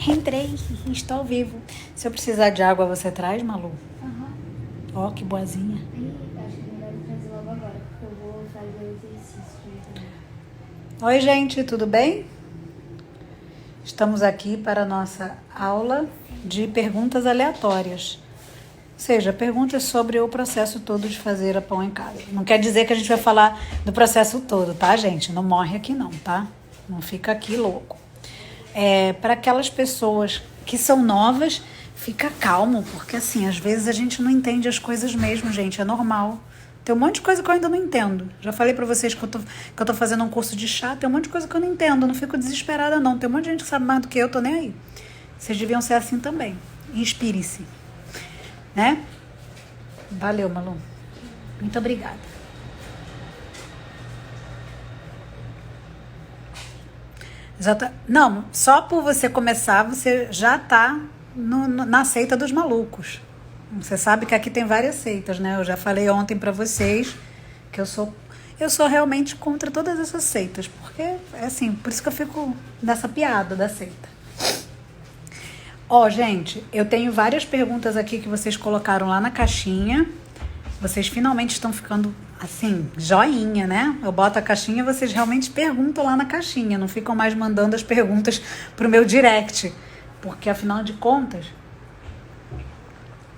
Entrei, estou ao vivo. Se eu precisar de água, você traz, Malu? Ó, que boazinha. Aí, acho que é melhor eu trazer logo agora, porque eu vou fazer o exercício. Oi, gente, tudo bem? Estamos aqui para a nossa aula de perguntas aleatórias. Ou seja, perguntas sobre o processo todo de fazer a pão em casa. Não quer dizer que a gente vai falar do processo todo, tá, gente? Não morre aqui não, tá? Não fica aqui louco. Para aquelas pessoas que são novas, fica calmo, porque assim, às vezes a gente não entende as coisas mesmo, gente, é normal. Tem um monte de coisa que eu ainda não entendo. Já falei pra vocês que eu tô fazendo um curso de chá, tem um monte de coisa que eu não entendo, eu não fico desesperada não. Tem um monte de gente que sabe mais do que eu, tô nem aí. Vocês deviam ser assim também. Inspire-se. Né? Valeu, Malu. Muito obrigada. Não, só por você começar, você já tá na seita dos malucos. Você sabe que aqui tem várias seitas, né? Eu já falei ontem pra vocês que eu sou realmente contra todas essas seitas, porque é assim, por isso que eu fico nessa piada da seita. Ó, gente, eu tenho várias perguntas aqui que vocês colocaram lá na caixinha. Vocês finalmente estão ficando, assim, joinha, né? Eu boto a caixinha e vocês realmente perguntam lá na caixinha. Não ficam mais mandando as perguntas pro meu direct. Porque, afinal de contas,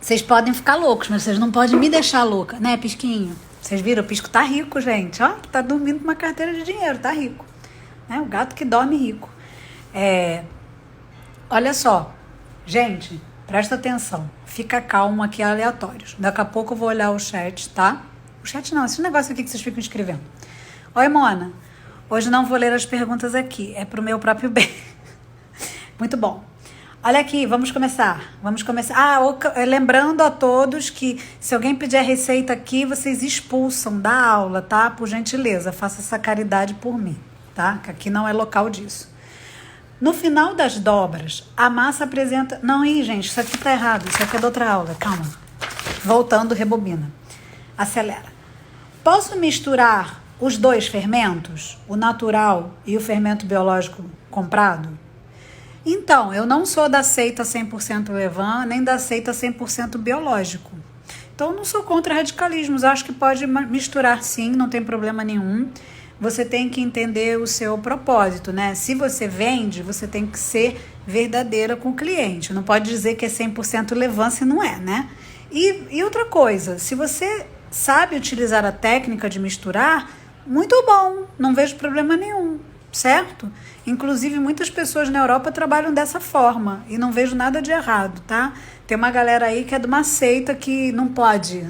vocês podem ficar loucos, mas vocês não podem me deixar louca, né, Pisquinho? Vocês viram? O Pisco tá rico, gente. Ó, tá dormindo com uma carteira de dinheiro, tá rico. Né? O gato que dorme rico. Olha só. Gente, presta atenção. Fica calmo aqui, aleatórios. Daqui a pouco eu vou olhar o chat, tá? O chat não, esse negócio aqui que vocês ficam escrevendo. Oi, Mona. Hoje não vou ler as perguntas aqui. É pro meu próprio bem. Muito bom. Olha aqui, vamos começar. Lembrando a todos que se alguém pedir a receita aqui, vocês expulsam da aula, tá? Por gentileza, faça essa caridade por mim, tá? Que aqui não é local disso. No final das dobras, a massa apresenta... Não, gente, isso aqui tá errado. Isso aqui é da outra aula, calma. Voltando, rebobina. Acelera. Posso misturar os dois fermentos, o natural e o fermento biológico comprado? Então, eu não sou da seita 100% Levan, nem da seita 100% biológico. Então, eu não sou contra radicalismos. Acho que pode misturar sim, não tem problema nenhum. Você tem que entender o seu propósito, né? Se você vende, você tem que ser verdadeira com o cliente. Não pode dizer que é 100% Levan se não é, né? E outra coisa, se você sabe utilizar a técnica de misturar, muito bom, não vejo problema nenhum, certo? Inclusive, muitas pessoas na Europa trabalham dessa forma e não vejo nada de errado, tá? Tem uma galera aí que é de uma seita que não pode.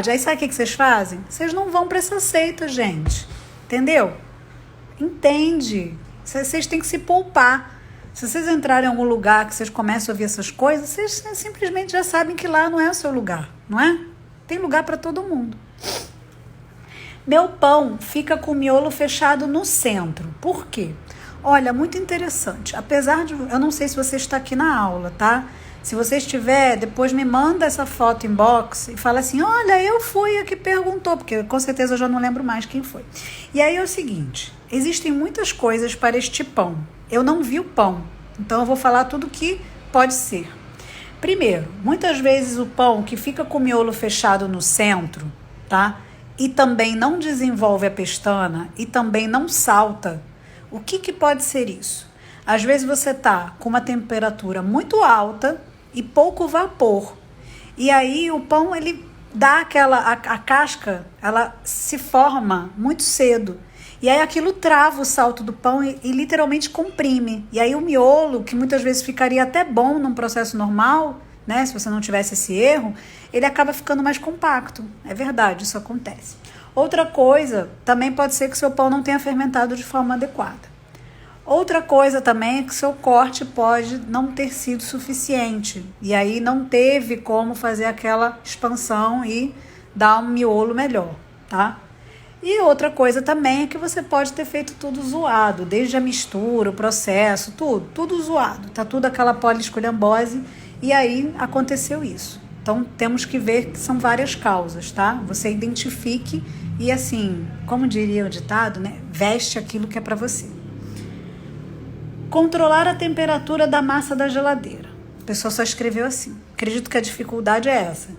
Aí sabe o que vocês fazem? Vocês não vão para essa seita, gente. Entendeu? Entende. Vocês têm que se poupar. Se vocês entrarem em algum lugar que vocês começam a ouvir essas coisas, vocês simplesmente já sabem que lá não é o seu lugar, não é? Tem lugar para todo mundo. Meu pão fica com o miolo fechado no centro. Por quê? Olha, muito interessante. Apesar de... Eu não sei se você está aqui na aula, tá? Se você estiver, depois me manda essa foto inbox e fala assim, olha, eu fui a que perguntou, porque com certeza eu já não lembro mais quem foi. E aí é o seguinte, existem muitas coisas para este pão. Eu não vi o pão, então eu vou falar tudo que pode ser. Primeiro, muitas vezes o pão que fica com o miolo fechado no centro, tá? E também não desenvolve a pestana e também não salta. O que pode ser isso? Às vezes você tá com uma temperatura muito alta e pouco vapor. E aí o pão, ele dá a casca, ela se forma muito cedo. E aí aquilo trava o salto do pão e literalmente comprime. E aí o miolo, que muitas vezes ficaria até bom num processo normal, né, se você não tivesse esse erro, ele acaba ficando mais compacto. É verdade, isso acontece. Outra coisa, também pode ser que seu pão não tenha fermentado de forma adequada. Outra coisa também é que seu corte pode não ter sido suficiente. E aí não teve como fazer aquela expansão e dar um miolo melhor, tá? E outra coisa também é que você pode ter feito tudo zoado, desde a mistura, o processo, tudo zoado. Tá tudo aquela poliesculhambose e aí aconteceu isso. Então temos que ver que são várias causas, tá? Você identifique e assim, como diria o ditado, né? Veste aquilo que é para você. Controlar a temperatura da massa da geladeira. A pessoa só escreveu assim. Acredito que a dificuldade é essa.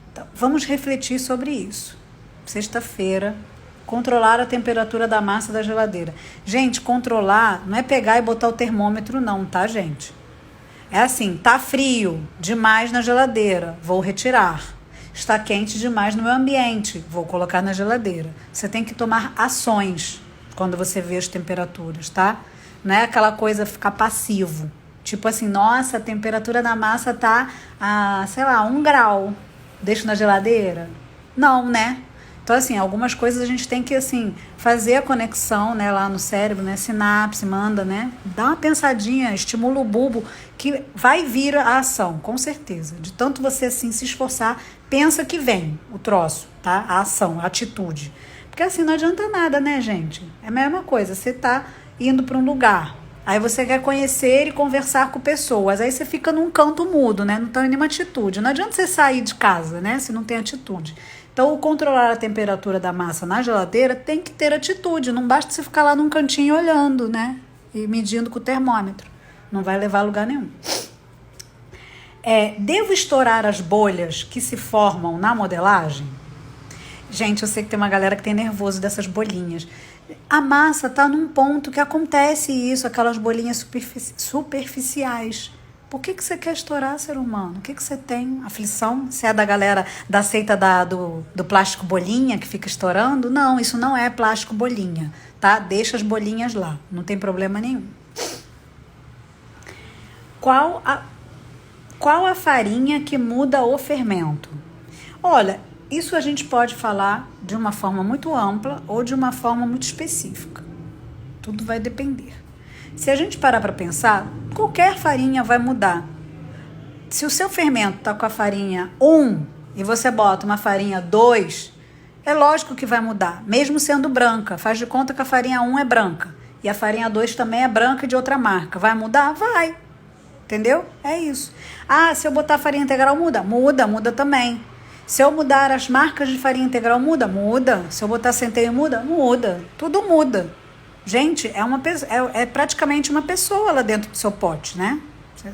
Então, vamos refletir sobre isso. Sexta-feira, controlar a temperatura da massa da geladeira. Gente, controlar não é pegar e botar o termômetro não, tá, gente? É assim, tá frio demais na geladeira, vou retirar. Está quente demais no meu ambiente, vou colocar na geladeira. Você tem que tomar ações quando você vê as temperaturas, tá? Não é aquela coisa ficar passivo. Tipo assim, nossa, a temperatura da massa tá a, sei lá, 1 grau. Deixo na geladeira? Não, né? Então, assim, algumas coisas a gente tem que, assim, fazer a conexão, né, lá no cérebro, né, sinapse, manda, né, dá uma pensadinha, estimula o bulbo, que vai vir a ação, com certeza. De tanto você, assim, se esforçar, pensa que vem o troço, tá? A ação, a atitude. Porque, assim, não adianta nada, né, gente? É a mesma coisa, você tá indo para um lugar, aí você quer conhecer e conversar com pessoas, aí você fica num canto mudo, né, não tem nenhuma atitude. Não adianta você sair de casa, né, se não tem atitude. Então, o controlar a temperatura da massa na geladeira tem que ter atitude. Não basta você ficar lá num cantinho olhando, né? E medindo com o termômetro. Não vai levar a lugar nenhum. Devo estourar as bolhas que se formam na modelagem? Gente, eu sei que tem uma galera que tem nervoso dessas bolinhas. A massa está num ponto que acontece isso, aquelas bolinhas superficiais. Por que você quer estourar, ser humano? O que você tem? Aflição? Você é da galera da seita do plástico bolinha que fica estourando? Não, isso não é plástico bolinha, tá? Deixa as bolinhas lá, não tem problema nenhum. Qual a farinha que muda o fermento? Olha, isso a gente pode falar de uma forma muito ampla ou de uma forma muito específica. Tudo vai depender. Se a gente parar para pensar, qualquer farinha vai mudar. Se o seu fermento está com a farinha 1 e você bota uma farinha 2, é lógico que vai mudar, mesmo sendo branca. Faz de conta que a farinha 1 é branca e a farinha 2 também é branca de outra marca. Vai mudar? Vai. Entendeu? É isso. Ah, se eu botar farinha integral, muda? Muda também. Se eu mudar as marcas de farinha integral, muda. Se eu botar centeio, muda. Tudo muda. Gente, é praticamente uma pessoa lá dentro do seu pote, né?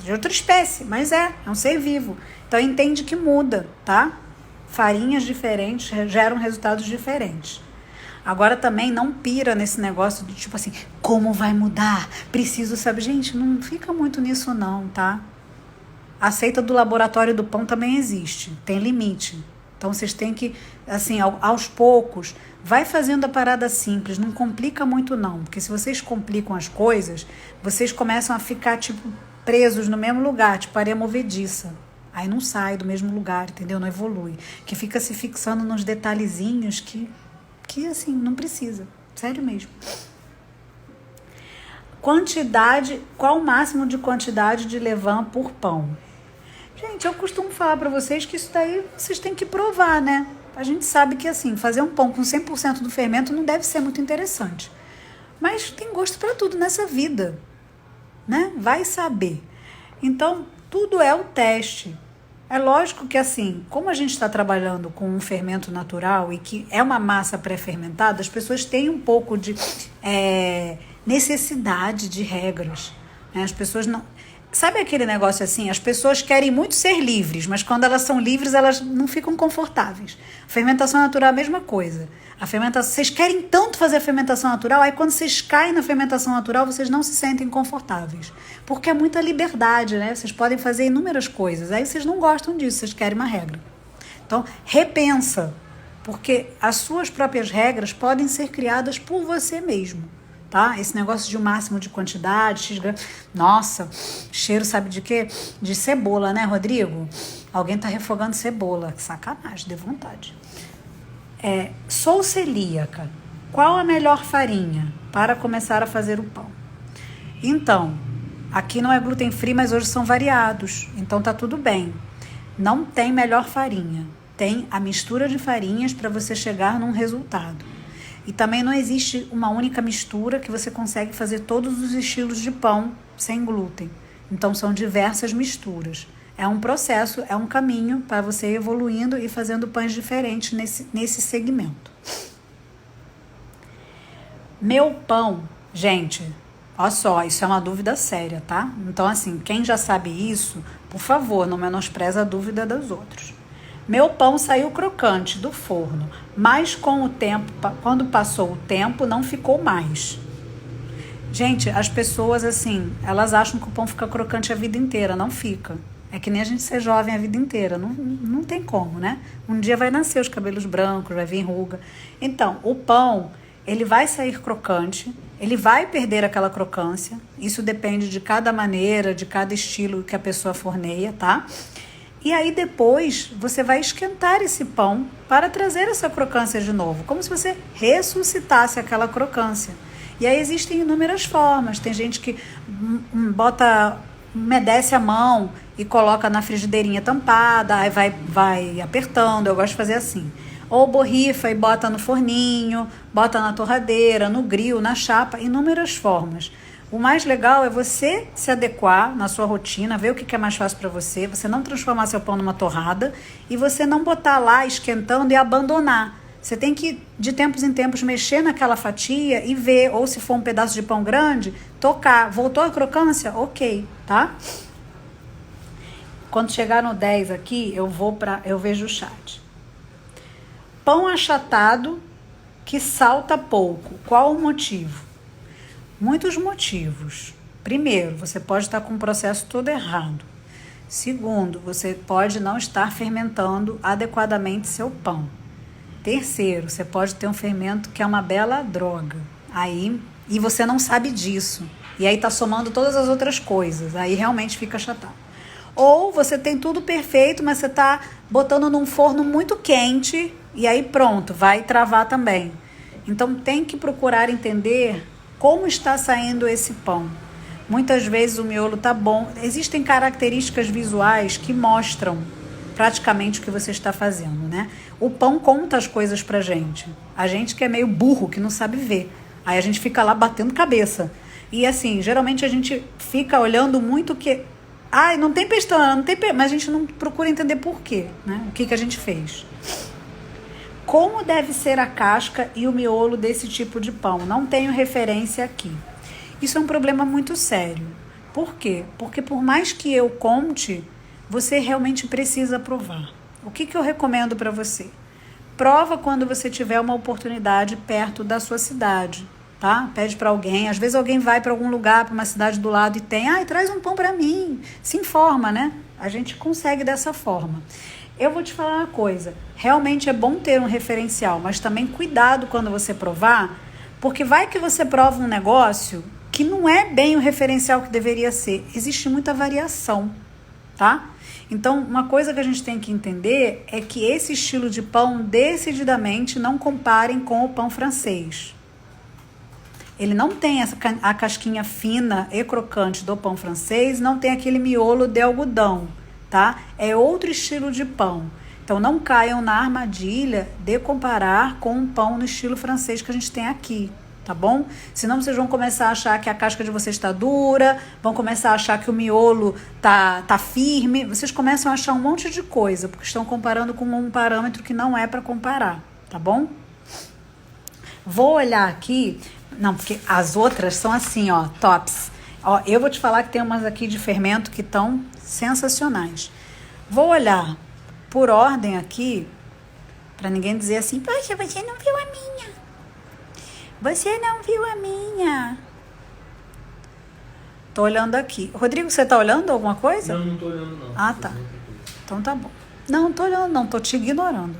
De outra espécie, mas é um ser vivo. Então, entende que muda, tá? Farinhas diferentes geram resultados diferentes. Agora, também não pira nesse negócio de tipo assim, como vai mudar? Preciso saber. Gente, não fica muito nisso não, tá? A seita do laboratório do pão também existe, tem limite. Então, vocês têm que, assim, aos poucos, vai fazendo a parada simples, não complica muito não, porque se vocês complicam as coisas, vocês começam a ficar, tipo, presos no mesmo lugar, tipo areia movediça. Aí não sai do mesmo lugar, entendeu? Não evolui. Que fica se fixando nos detalhezinhos que assim, não precisa. Sério mesmo. Qual o máximo de quantidade de levain por pão? Gente, eu costumo falar para vocês que isso daí vocês têm que provar, né? A gente sabe que, assim, fazer um pão com 100% do fermento não deve ser muito interessante. Mas tem gosto para tudo nessa vida, né? Vai saber. Então, tudo é o teste. É lógico que, assim, como a gente está trabalhando com um fermento natural e que é uma massa pré-fermentada, as pessoas têm um pouco de necessidade de regras, né? As pessoas não... Sabe aquele negócio assim? As pessoas querem muito ser livres, mas quando elas são livres, elas não ficam confortáveis. A fermentação natural é a mesma coisa. Vocês querem tanto fazer a fermentação natural, aí quando vocês caem na fermentação natural, vocês não se sentem confortáveis. Porque é muita liberdade, né? Vocês podem fazer inúmeras coisas. Aí vocês não gostam disso, vocês querem uma regra. Então, repensa. Porque as suas próprias regras podem ser criadas por você mesmo. Tá? Esse negócio de um máximo de quantidade, nossa, cheiro sabe de quê? De cebola, né, Rodrigo? Alguém tá refogando cebola, que sacanagem, dê vontade. Sou celíaca. Qual a melhor farinha para começar a fazer o pão? Então, aqui não é gluten free, mas hoje são variados, então tá tudo bem. Não tem melhor farinha, tem a mistura de farinhas para você chegar num resultado. E também não existe uma única mistura que você consegue fazer todos os estilos de pão sem glúten. Então, são diversas misturas. É um processo, é um caminho para você ir evoluindo e fazendo pães diferentes nesse segmento. Meu pão, gente, Olha só, isso é uma dúvida séria, tá? Então, assim, quem já sabe isso, por favor, não menospreza a dúvida dos outros. Meu pão saiu crocante do forno, mas com o tempo, quando passou o tempo, não ficou mais. Gente, as pessoas, assim, elas acham que o pão fica crocante a vida inteira. Não fica. É que nem a gente ser jovem a vida inteira. Não tem como, né? Um dia vai nascer os cabelos brancos, vai vir ruga. Então, o pão, ele vai sair crocante, ele vai perder aquela crocância. Isso depende de cada maneira, de cada estilo que a pessoa forneia, tá? E aí depois você vai esquentar esse pão para trazer essa crocância de novo, como se você ressuscitasse aquela crocância. E aí existem inúmeras formas. Tem gente que umedece a mão e coloca na frigideirinha tampada, aí vai apertando. Eu gosto de fazer assim. Ou borrifa e bota no forninho, bota na torradeira, no grill, na chapa, inúmeras formas. O mais legal é você se adequar na sua rotina, ver o que é mais fácil para você não transformar seu pão numa torrada e você não botar lá esquentando e abandonar. Você tem que, de tempos em tempos, mexer naquela fatia e ver, ou se for um pedaço de pão grande, tocar. Voltou a crocância? Ok, tá? Quando chegar no 10 aqui, eu vejo o chat. Pão achatado que salta pouco. Qual o motivo? Muitos motivos. Primeiro, você pode estar com o processo todo errado. Segundo, você pode não estar fermentando adequadamente seu pão. Terceiro, você pode ter um fermento que é uma bela droga. E você não sabe disso. E aí tá somando todas as outras coisas. Aí realmente fica achatado. Ou você tem tudo perfeito, mas você tá botando num forno muito quente e aí pronto, vai travar também. Então tem que procurar entender como está saindo esse pão. Muitas vezes o miolo tá bom. Existem características visuais que mostram praticamente o que você está fazendo, né? O pão conta as coisas pra gente. A gente que é meio burro, que não sabe ver. Aí a gente fica lá batendo cabeça. E assim, geralmente a gente fica olhando muito que... Ai, não tem pestana, não tem... Mas a gente não procura entender por quê, né? O que a gente fez. Como deve ser a casca e o miolo desse tipo de pão? Não tenho referência aqui. Isso é um problema muito sério. Por quê? Porque por mais que eu conte, você realmente precisa provar. O que eu recomendo para você? Prova quando você tiver uma oportunidade perto da sua cidade, tá? Pede para alguém. Às vezes alguém vai para algum lugar, para uma cidade do lado e tem, traz um pão para mim. Se informa, né? A gente consegue dessa forma. Eu vou te falar uma coisa. Realmente é bom ter um referencial, mas também cuidado quando você provar, porque vai que você prova um negócio que não é bem o referencial que deveria ser. Existe muita variação, tá? Então, uma coisa que a gente tem que entender é que esse estilo de pão, decididamente, não comparem com o pão francês. Ele não tem a casquinha fina e crocante do pão francês, não tem aquele miolo de algodão, tá? É outro estilo de pão. Então, não caiam na armadilha de comparar com um pão no estilo francês que a gente tem aqui. Tá bom? Senão vocês vão começar a achar que a casca de vocês está dura, vão começar a achar que o miolo tá firme, vocês começam a achar um monte de coisa, porque estão comparando com um parâmetro que não é para comparar, tá bom? Vou olhar aqui, não, porque as outras são assim, ó, tops. Ó, eu vou te falar que tem umas aqui de fermento que estão sensacionais. Vou olhar por ordem aqui, para ninguém dizer assim, poxa, você não viu a minha. Você não viu a minha. Tô olhando aqui. Rodrigo, você tá olhando alguma coisa? Não tô olhando não. Ah, tá. Então tá bom. Não tô olhando não, tô te ignorando.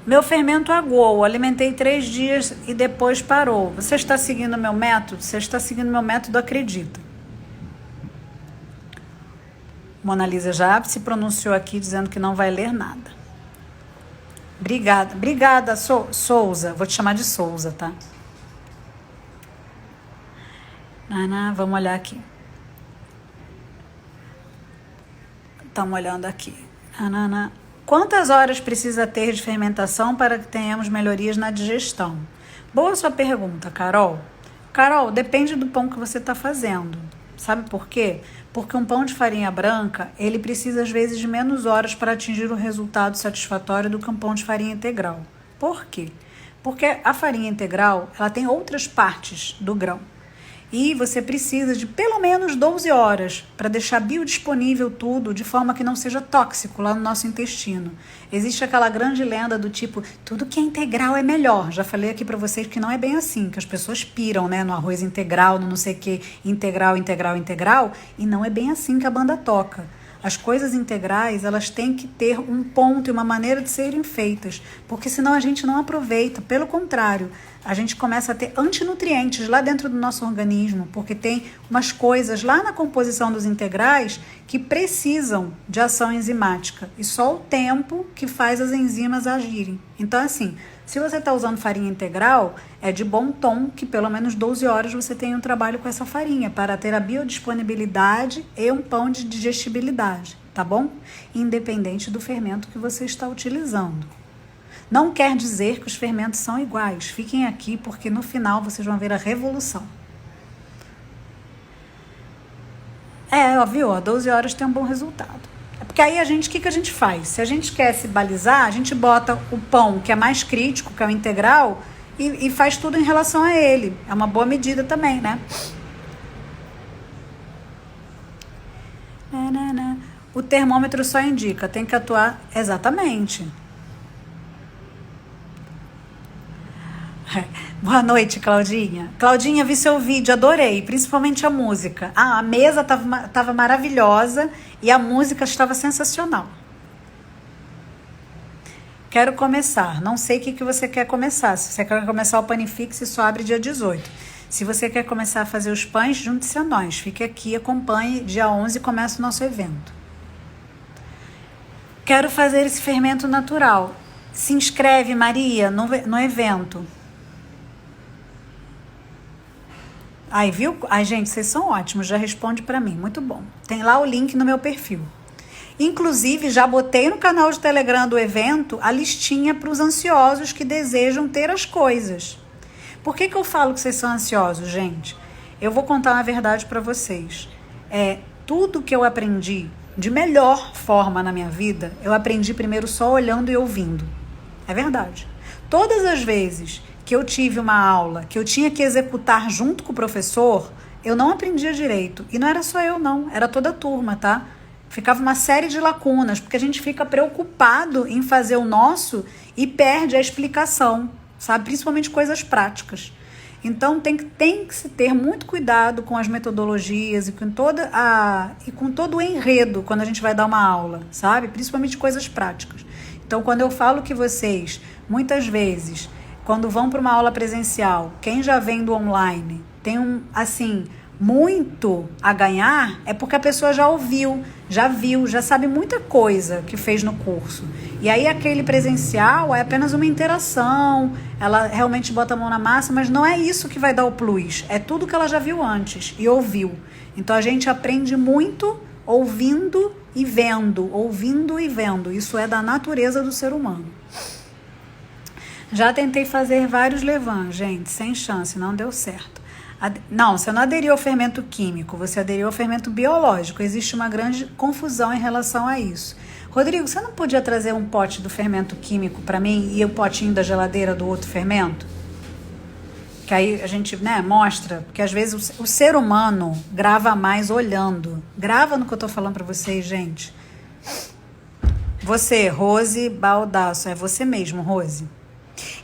Meu fermento aguou, alimentei 3 dias e depois parou. Você está seguindo o meu método? Você está seguindo o meu método, acredita. Mona Lisa já se pronunciou aqui dizendo que não vai ler nada. Obrigada, Souza. Vou te chamar de Souza, tá? Vamos olhar aqui. Estamos olhando aqui. Quantas horas precisa ter de fermentação para que tenhamos melhorias na digestão? Boa sua pergunta, Carol. Carol, depende do pão que você está fazendo. Sabe por quê? Porque um pão de farinha branca, ele precisa às vezes de menos horas para atingir um resultado satisfatório do que um pão de farinha integral. Por quê? Porque a farinha integral, ela tem outras partes do grão. E você precisa de pelo menos 12 horas para deixar biodisponível tudo de forma que não seja tóxico lá no nosso intestino. Existe aquela grande lenda do tipo, tudo que é integral é melhor. Já falei aqui para vocês que não é bem assim, que as pessoas piram, né, no arroz integral, no não sei o que, integral, e não é bem assim que a banda toca. As coisas integrais, elas têm que ter um ponto e uma maneira de serem feitas, porque senão a gente não aproveita. Pelo contrário, a gente começa a ter antinutrientes lá dentro do nosso organismo, porque tem umas coisas lá na composição dos integrais que precisam de ação enzimática, e só o tempo que faz as enzimas agirem. Então, assim, se você está usando farinha integral, é de bom tom que pelo menos 12 horas você tenha um trabalho com essa farinha para ter a biodisponibilidade e um pão de digestibilidade, tá bom? Independente do fermento que você está utilizando. Não quer dizer que os fermentos são iguais. Fiquem aqui porque no final vocês vão ver a revolução. Viu? 12 horas tem um bom resultado. Porque aí o que a gente faz? Se a gente quer se balizar, a gente bota o pão que é mais crítico, que é o integral, e faz tudo em relação a ele. É uma boa medida também, né? O termômetro só indica, tem que atuar exatamente. Boa noite, Claudinha. Claudinha, vi seu vídeo, adorei, principalmente a música. A mesa tava maravilhosa e a música estava sensacional. Quero começar. Não sei o que você quer começar. Se você quer começar o Panifix, isso abre dia 18. Se você quer começar a fazer os pães, junte-se a nós. Fique aqui, acompanhe. Dia 11 começa o nosso evento. Quero fazer esse fermento natural. Se inscreve, Maria, no evento. Aí, viu? Ai, gente, vocês são ótimos, já responde pra mim, muito bom. Tem lá o link no meu perfil. Inclusive, já botei no canal de Telegram do evento a listinha para os ansiosos que desejam ter as coisas. Por que eu falo que vocês são ansiosos, gente? Eu vou contar uma verdade para vocês. Tudo que eu aprendi de melhor forma na minha vida, eu aprendi primeiro só olhando e ouvindo. É verdade. Todas as vezes que eu tive uma aula que eu tinha que executar junto com o professor, eu não aprendia direito. E não era só eu, não. Era toda a turma, tá? Ficava uma série de lacunas, porque a gente fica preocupado em fazer o nosso e perde a explicação, sabe? Principalmente coisas práticas. Então, tem que se ter muito cuidado com as metodologias e com todo o enredo quando a gente vai dar uma aula, sabe? Principalmente coisas práticas. Então, quando eu falo que vocês, muitas vezes, quando vão para uma aula presencial, quem já vem do online tem muito a ganhar, é porque a pessoa já ouviu, já viu, já sabe muita coisa que fez no curso. E aí aquele presencial é apenas uma interação, ela realmente bota a mão na massa, mas não é isso que vai dar o plus, é tudo que ela já viu antes e ouviu. Então a gente aprende muito ouvindo e vendo, isso é da natureza do ser humano. Já tentei fazer vários levain, gente, sem chance, não deu certo. Não, você não aderiu ao fermento químico, você aderiu ao fermento biológico. Existe uma grande confusão em relação a isso. Rodrigo, você não podia trazer um pote do fermento químico para mim e o potinho da geladeira do outro fermento? Que aí a gente, mostra, porque às vezes o ser humano grava mais olhando. Grava no que eu tô falando para vocês, gente. Você, Rose Baldasso, é você mesmo, Rose.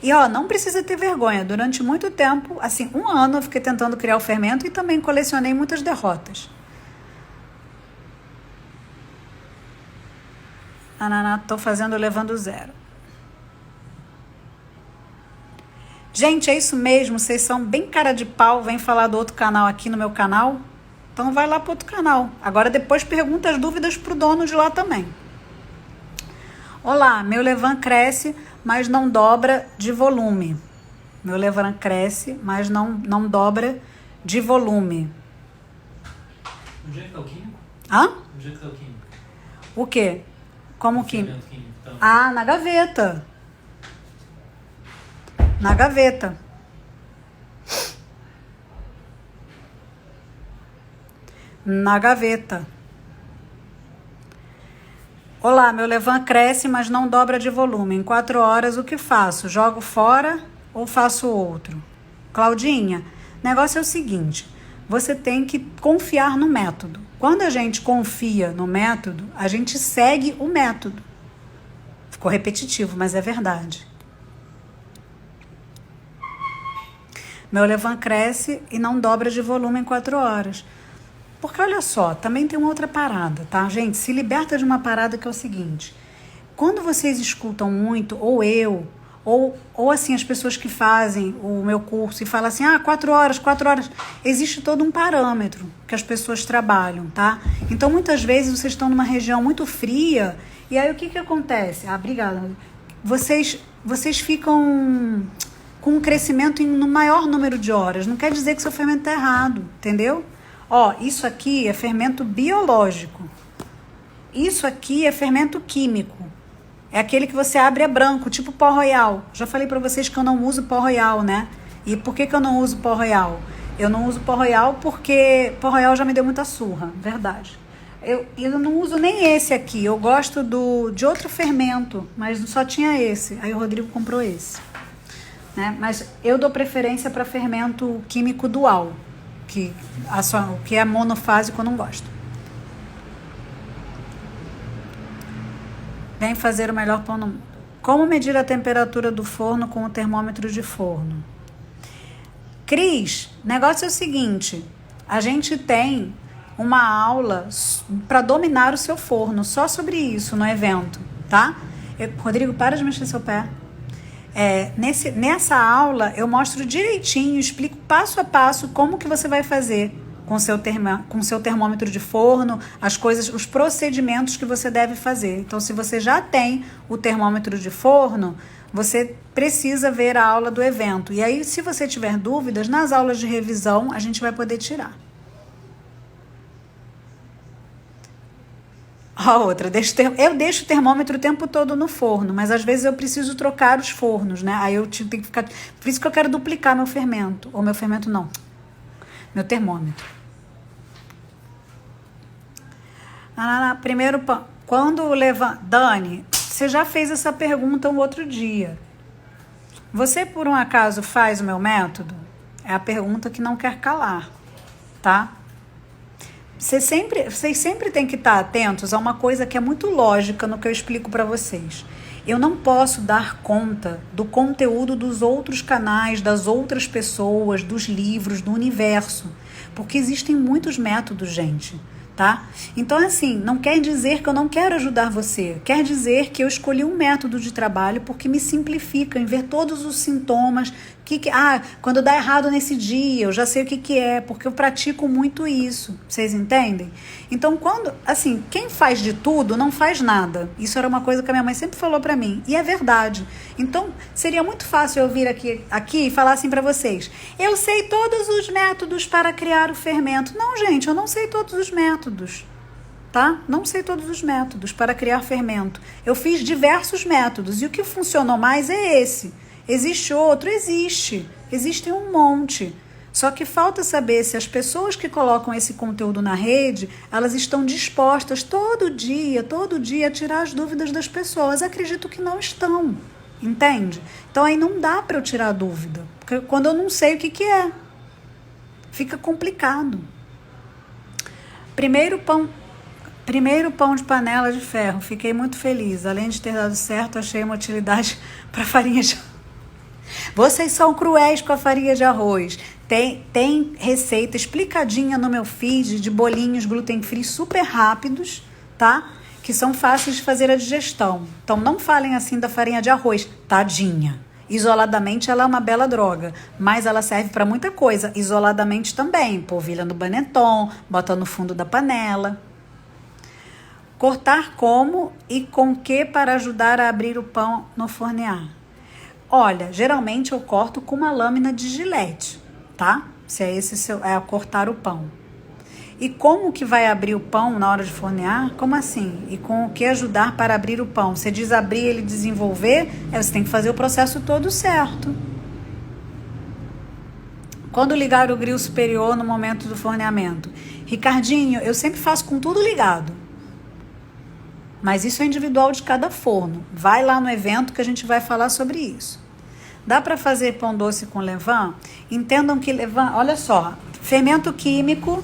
E não precisa ter vergonha, durante muito tempo, 1 ano eu fiquei tentando criar o fermento e também colecionei muitas derrotas. Tô fazendo levando zero. Gente, é isso mesmo, vocês são bem cara de pau, vem falar do outro canal aqui no meu canal, então vai lá pro outro canal. Agora depois pergunta as dúvidas pro dono de lá também. Olá, meu levain cresce, mas não dobra de volume. Meu levain cresce, mas não dobra de volume. Onde é que tá o químico? Hã? Onde é que tá o químico? O quê? Como químico? Tá. Na gaveta. Na gaveta. Na gaveta. Olá, meu levain cresce, mas não dobra de volume. Em 4 horas, o que faço? Jogo fora? ou faço outro? Claudinha, o negócio é o seguinte, você tem que confiar no método. Quando a gente confia no método, a gente segue o método. Ficou repetitivo, mas é verdade. Meu levan cresce e não dobra de volume em 4 horas. Porque olha só, também tem uma outra parada, tá? Gente, se liberta de uma parada que é o seguinte. Quando vocês escutam muito, ou eu, ou assim as pessoas que fazem o meu curso e falam assim, 4 horas, existe todo um parâmetro que as pessoas trabalham, tá? Então muitas vezes vocês estão numa região muito fria e aí o que acontece? Obrigada. Vocês ficam com um crescimento no maior número de horas. Não quer dizer que seu fermento está errado, entendeu? Isso aqui é fermento biológico. Isso aqui é fermento químico. É aquele que você abre, é branco, tipo pó royal. Já falei para vocês que eu não uso pó royal, né? E por que eu não uso pó royal? Eu não uso pó royal porque pó royal já me deu muita surra, verdade. Eu não uso nem esse aqui. Eu gosto de outro fermento, mas só tinha esse. Aí o Rodrigo comprou esse. Né? Mas eu dou preferência para fermento químico dual, que é monofásico eu não gosto. Vem fazer o melhor pão no mundo. Como medir a temperatura do forno com o termômetro de forno? Cris, o negócio é o seguinte, a gente tem uma aula para dominar o seu forno, só sobre isso no evento, tá? Rodrigo, para de mexer seu pé. Nessa aula eu mostro direitinho, explico passo a passo como que você vai fazer com seu termômetro de forno, as coisas, os procedimentos que você deve fazer. Então, se você já tem o termômetro de forno, você precisa ver a aula do evento. E aí, se você tiver dúvidas, nas aulas de revisão, a gente vai poder tirar. A outra, eu deixo o termômetro o tempo todo no forno, mas às vezes eu preciso trocar os fornos, né? Aí eu tenho que ficar... Por isso que eu quero duplicar meu fermento. Ou meu fermento não. Meu termômetro. Primeiro, quando Dani, você já fez essa pergunta um outro dia. Você, por um acaso, faz o meu método? É a pergunta que não quer calar, tá? Vocês sempre têm que estar atentos a uma coisa que é muito lógica no que eu explico para vocês. Eu não posso dar conta do conteúdo dos outros canais, das outras pessoas, dos livros, do universo. Porque existem muitos métodos, gente, tá? Então, assim, não quer dizer que eu não quero ajudar você. Quer dizer que eu escolhi um método de trabalho porque me simplifica em ver todos os sintomas. Quando dá errado nesse dia, eu já sei o que é, porque eu pratico muito isso. Vocês entendem? Então, quem faz de tudo não faz nada. Isso era uma coisa que a minha mãe sempre falou pra mim. E é verdade. Então, seria muito fácil eu vir aqui e falar assim pra vocês. Eu sei todos os métodos para criar o fermento. Não, gente, eu não sei todos os métodos. Tá? Não sei todos os métodos para criar fermento. Eu fiz diversos métodos e o que funcionou mais é esse. Existe outro? Existe. Existem um monte. Só que falta saber se as pessoas que colocam esse conteúdo na rede, elas estão dispostas todo dia a tirar as dúvidas das pessoas. Acredito que não estão. Entende? Então aí não dá para eu tirar a dúvida. Porque quando eu não sei o que é, fica complicado. Primeiro pão de panela de ferro. Fiquei muito feliz. Além de ter dado certo, achei uma utilidade para farinha de... Vocês são cruéis com a farinha de arroz. Tem receita explicadinha no meu feed de bolinhos gluten-free super rápidos, tá? Que são fáceis de fazer a digestão. Então não falem assim da farinha de arroz, tadinha. Isoladamente ela é uma bela droga, mas ela serve para muita coisa. Isoladamente também, polvilha no Benetton, bota no fundo da panela. Cortar como e com que para ajudar a abrir o pão no fornear? Olha, geralmente eu corto com uma lâmina de gilete, tá? Se é é cortar o pão. E como que vai abrir o pão na hora de fornear? Como assim? E com o que ajudar para abrir o pão? Você diz abrir ele desenvolver, você tem que fazer o processo todo certo. Quando ligar o grill superior no momento do forneamento? Ricardinho, eu sempre faço com tudo ligado. Mas isso é individual de cada forno. Vai lá no evento que a gente vai falar sobre isso. Dá para fazer pão doce com levain? Entendam que levain, olha só, fermento químico,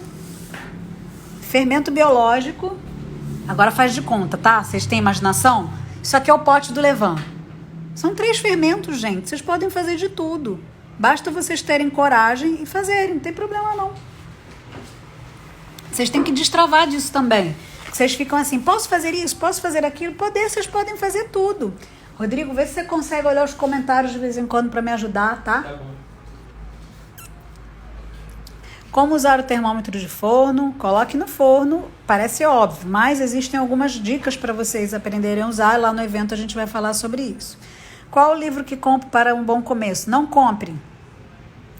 fermento biológico, agora faz de conta, tá? Vocês têm imaginação? Isso aqui é o pote do levain. São 3 fermentos, gente. Vocês podem fazer de tudo. Basta vocês terem coragem e fazerem, não tem problema não. Vocês têm que destravar disso também. Vocês ficam assim, posso fazer isso, posso fazer aquilo? Poder, vocês podem fazer tudo. Rodrigo, vê se você consegue olhar os comentários de vez em quando para me ajudar, tá? Tá bom. Como usar o termômetro de forno? Coloque no forno, parece óbvio, mas existem algumas dicas para vocês aprenderem a usar. Lá no evento a gente vai falar sobre isso. Qual o livro que compro para um bom começo? Não compre.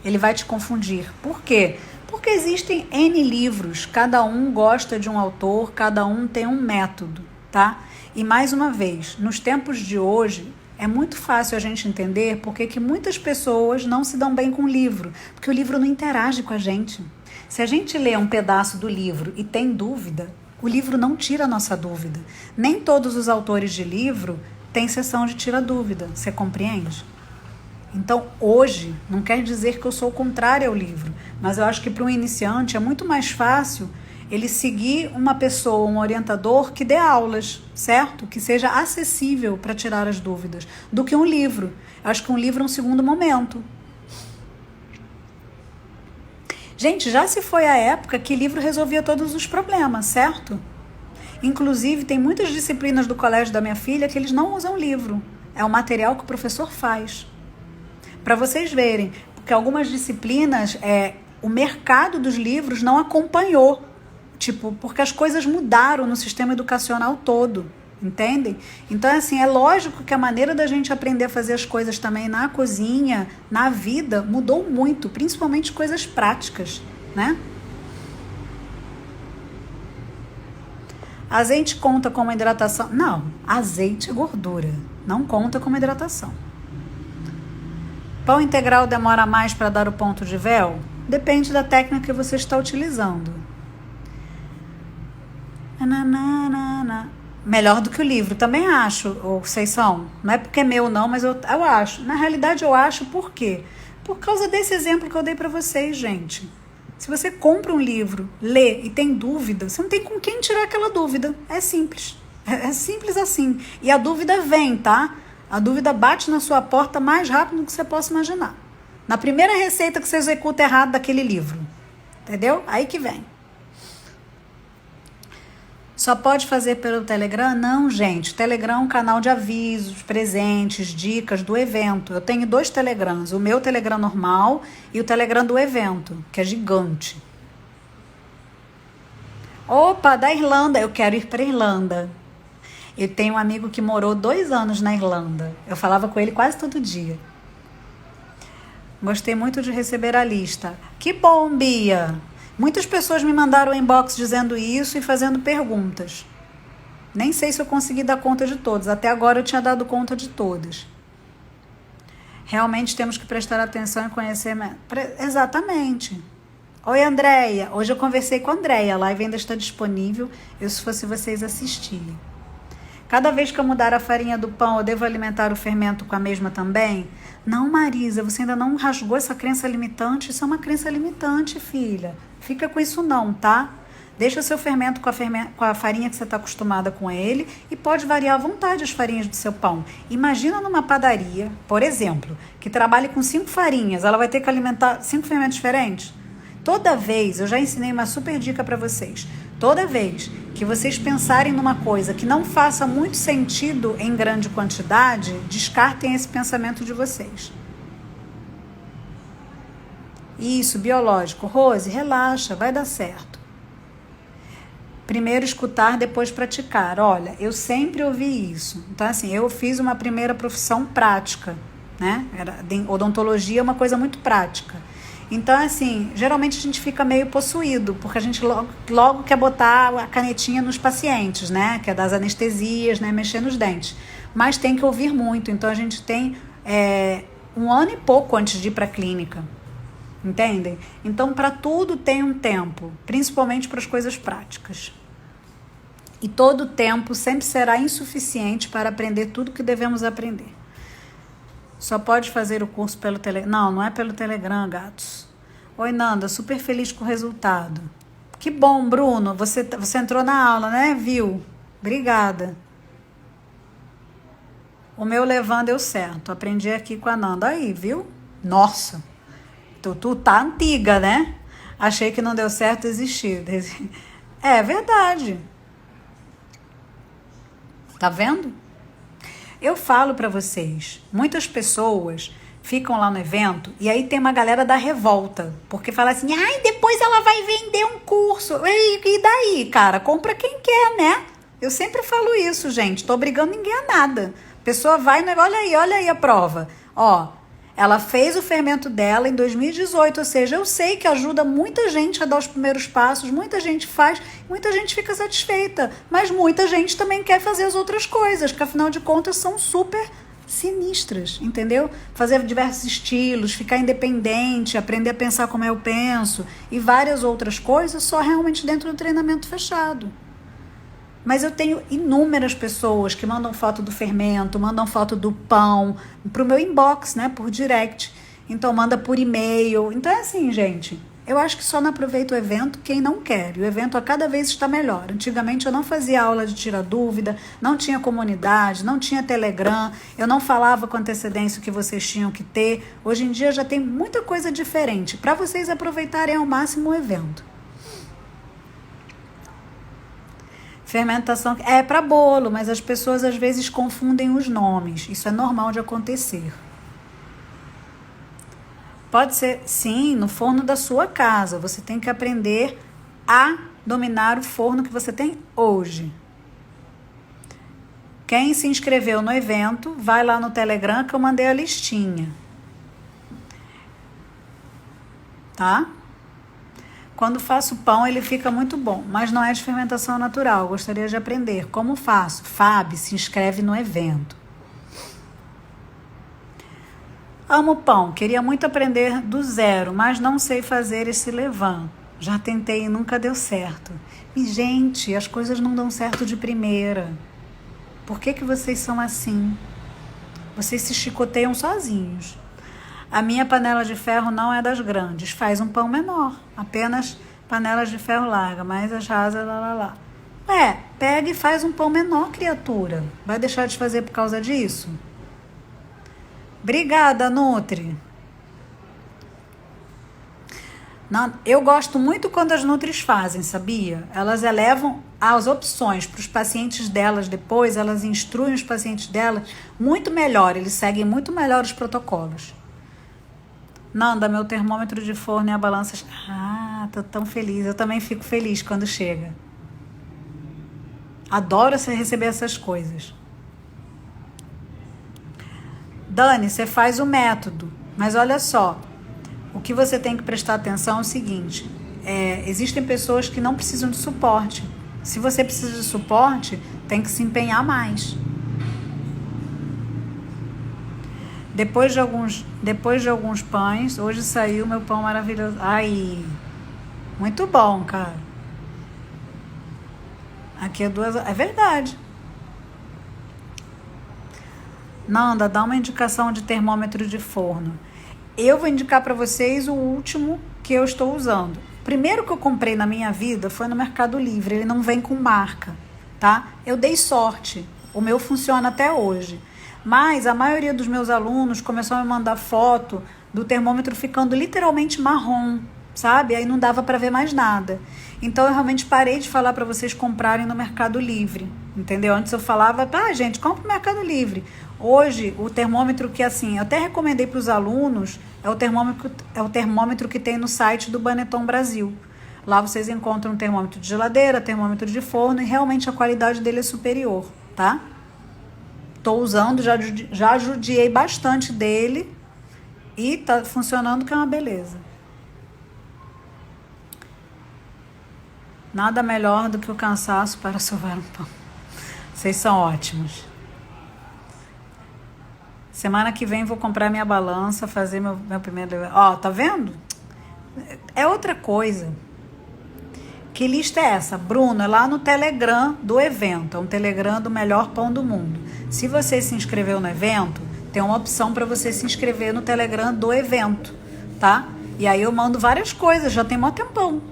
Ele vai te confundir. Por quê? Porque existem N livros, cada um gosta de um autor, cada um tem um método, tá? E mais uma vez, nos tempos de hoje, é muito fácil a gente entender porque que muitas pessoas não se dão bem com o livro, porque o livro não interage com a gente. Se a gente lê um pedaço do livro e tem dúvida, o livro não tira a nossa dúvida. Nem todos os autores de livro têm seção de tira dúvida, você compreende? Então, hoje, não quer dizer que eu sou contrária ao livro, mas eu acho que para um iniciante é muito mais fácil ele seguir uma pessoa, um orientador que dê aulas, certo? Que seja acessível para tirar as dúvidas, do que um livro. Eu acho que um livro é um segundo momento. Gente, já se foi a época que livro resolvia todos os problemas, certo? Inclusive, tem muitas disciplinas do colégio da minha filha que eles não usam livro. É o material que o professor faz. Para vocês verem, porque algumas disciplinas, o mercado dos livros não acompanhou. Tipo, porque as coisas mudaram no sistema educacional todo, entendem? Então, assim, é lógico que a maneira da gente aprender a fazer as coisas também na cozinha, na vida, mudou muito, principalmente coisas práticas, né? Azeite conta como hidratação? Não, azeite é gordura, não conta como hidratação. Pão integral demora mais para dar o ponto de véu? Depende da técnica que você está utilizando. Melhor do que o livro, também acho, ou vocês são. Não é porque é meu não, mas eu acho. Na realidade eu acho, por quê? Por causa desse exemplo que eu dei para vocês, gente. Se você compra um livro, lê e tem dúvida, você não tem com quem tirar aquela dúvida. É simples. É simples assim. E a dúvida vem, tá? A dúvida bate na sua porta mais rápido do que você possa imaginar. Na primeira receita que você executa errado daquele livro. Entendeu? Aí que vem. Só pode fazer pelo Telegram? Não, gente. O Telegram é um canal de avisos, presentes, dicas do evento. Eu tenho 2 Telegrams. O meu Telegram normal e o Telegram do evento, que é gigante. Opa, da Irlanda. Eu quero ir para a Irlanda. Eu tenho um amigo que morou 2 anos na Irlanda. Eu falava com ele quase todo dia. Gostei muito de receber a lista. Que bom, Bia! Muitas pessoas me mandaram inbox dizendo isso e fazendo perguntas. Nem sei se eu consegui dar conta de todas. Até agora eu tinha dado conta de todas. Realmente temos que prestar atenção e conhecer... Exatamente. Oi, Andréia. Hoje eu conversei com a Andréia. A live ainda está disponível. Eu, se fosse vocês, assistirem. Cada vez que eu mudar a farinha do pão, eu devo alimentar o fermento com a mesma também? Não, Marisa, você ainda não rasgou essa crença limitante? Isso é uma crença limitante, filha. Fica com isso não, tá? Deixa o seu fermento com a farinha que você está acostumada com ele e pode variar à vontade as farinhas do seu pão. Imagina numa padaria, por exemplo, que trabalhe com 5 farinhas, ela vai ter que alimentar 5 fermentos diferentes? Toda vez, eu já ensinei uma super dica para vocês, toda vez que vocês pensarem numa coisa que não faça muito sentido em grande quantidade, descartem esse pensamento de vocês. Isso, biológico. Rose, relaxa, vai dar certo. Primeiro escutar, depois praticar. Olha, eu sempre ouvi isso. Então, assim, eu fiz uma primeira profissão prática, né? Odontologia é uma coisa muito prática. Então, assim, geralmente a gente fica meio possuído, porque a gente logo quer botar a canetinha nos pacientes, né? Que é das anestesias, né? Mexer nos dentes. Mas tem que ouvir muito. Então, a gente tem 1 ano e pouco antes de ir para a clínica. Entendem? Então, para tudo tem um tempo, principalmente para as coisas práticas. E todo tempo sempre será insuficiente para aprender tudo que devemos aprender. Só pode fazer o curso pelo Telegram. Não, não é pelo Telegram, gatos. Oi, Nanda, super feliz com o resultado. Que bom, Bruno. Você entrou na aula, né? Viu? Obrigada. O meu Levan deu certo. Aprendi aqui com a Nanda. Aí, viu? Nossa. Tu tá antiga, né? Achei que não deu certo existir. É verdade. Tá vendo? Eu falo pra vocês, muitas pessoas ficam lá no evento e aí tem uma galera da revolta, porque fala assim, ai, depois ela vai vender um curso. E daí, cara? Compra quem quer, né? Eu sempre falo isso, gente. Tô obrigando ninguém a nada. A pessoa vai, olha aí a prova. Ó, ela fez o fermento dela em 2018, ou seja, eu sei que ajuda muita gente a dar os primeiros passos, muita gente faz, muita gente fica satisfeita, mas muita gente também quer fazer as outras coisas, que afinal de contas são super sinistras, entendeu? Fazer diversos estilos, ficar independente, aprender a pensar como eu penso e várias outras coisas só realmente dentro do treinamento fechado. Mas eu tenho inúmeras pessoas que mandam foto do fermento, mandam foto do pão pro meu inbox, né, por direct. Então manda por e-mail. Então é assim, gente. Eu acho que só não aproveita o evento quem não quer. E o evento a cada vez está melhor. Antigamente eu não fazia aula de tirar dúvida, não tinha comunidade, não tinha Telegram, eu não falava com antecedência o que vocês tinham que ter. Hoje em dia já tem muita coisa diferente para vocês aproveitarem ao máximo o evento. Fermentação é para bolo, mas as pessoas às vezes confundem os nomes. Isso é normal de acontecer. Pode ser, sim, no forno da sua casa. Você tem que aprender a dominar o forno que você tem hoje. Quem se inscreveu no evento, vai lá no Telegram que eu mandei a listinha. Tá? Quando faço pão, ele fica muito bom, mas não é de fermentação natural. Gostaria de aprender. Como faço? Fábio, se inscreve no evento. Amo pão. Queria muito aprender do zero, mas não sei fazer esse levain. Já tentei e nunca deu certo. E, gente, as coisas não dão certo de primeira. Por que vocês são assim? Vocês se chicoteiam sozinhos. A minha panela de ferro não é das grandes, faz um pão menor, apenas panelas de ferro larga, mas as rasas, lá. Pega e faz um pão menor, criatura. Vai deixar de fazer por causa disso? Obrigada, Nutri. Não, eu gosto muito quando as Nutris fazem, sabia? Elas elevam as opções para os pacientes delas depois, elas instruem os pacientes delas muito melhor, eles seguem muito melhor os protocolos. Nanda, meu termômetro de forno e a balança... Ah, tô tão feliz. Eu também fico feliz quando chega. Adoro receber essas coisas. Dani, você faz o método. Mas olha só. O que você tem que prestar atenção é o seguinte. Existem pessoas que não precisam de suporte. Se você precisa de suporte, tem que se empenhar mais. Depois de alguns pães, hoje saiu meu pão maravilhoso. Ai, muito bom, cara. Aqui é 2... É verdade. Nanda, dá uma indicação de termômetro de forno. Eu vou indicar para vocês o último que eu estou usando. O primeiro que eu comprei na minha vida foi no Mercado Livre. Ele não vem com marca, tá? Eu dei sorte. O meu funciona até hoje. Mas a maioria dos meus alunos começou a me mandar foto do termômetro ficando literalmente marrom, sabe? Aí não dava para ver mais nada. Então eu realmente parei de falar para vocês comprarem no Mercado Livre, entendeu? Antes eu falava, gente, compra no Mercado Livre. Hoje, o termômetro que, assim, eu até recomendei para os alunos, é o termômetro que tem no site do Baneton Brasil. Lá vocês encontram termômetro de geladeira, termômetro de forno e realmente a qualidade dele é superior, tá? Estou usando, já judiei bastante dele e tá funcionando, que é uma beleza. Nada melhor do que o cansaço para sovar um pão. Vocês são ótimos. Semana que vem vou comprar minha balança, fazer meu primeiro... Ó, tá vendo? É outra coisa. Que lista é essa? Bruno, é lá no Telegram do evento. É um Telegram do melhor pão do mundo. Se você se inscreveu no evento, tem uma opção para você se inscrever no Telegram do evento, tá? E aí eu mando várias coisas, já tem mó tempão.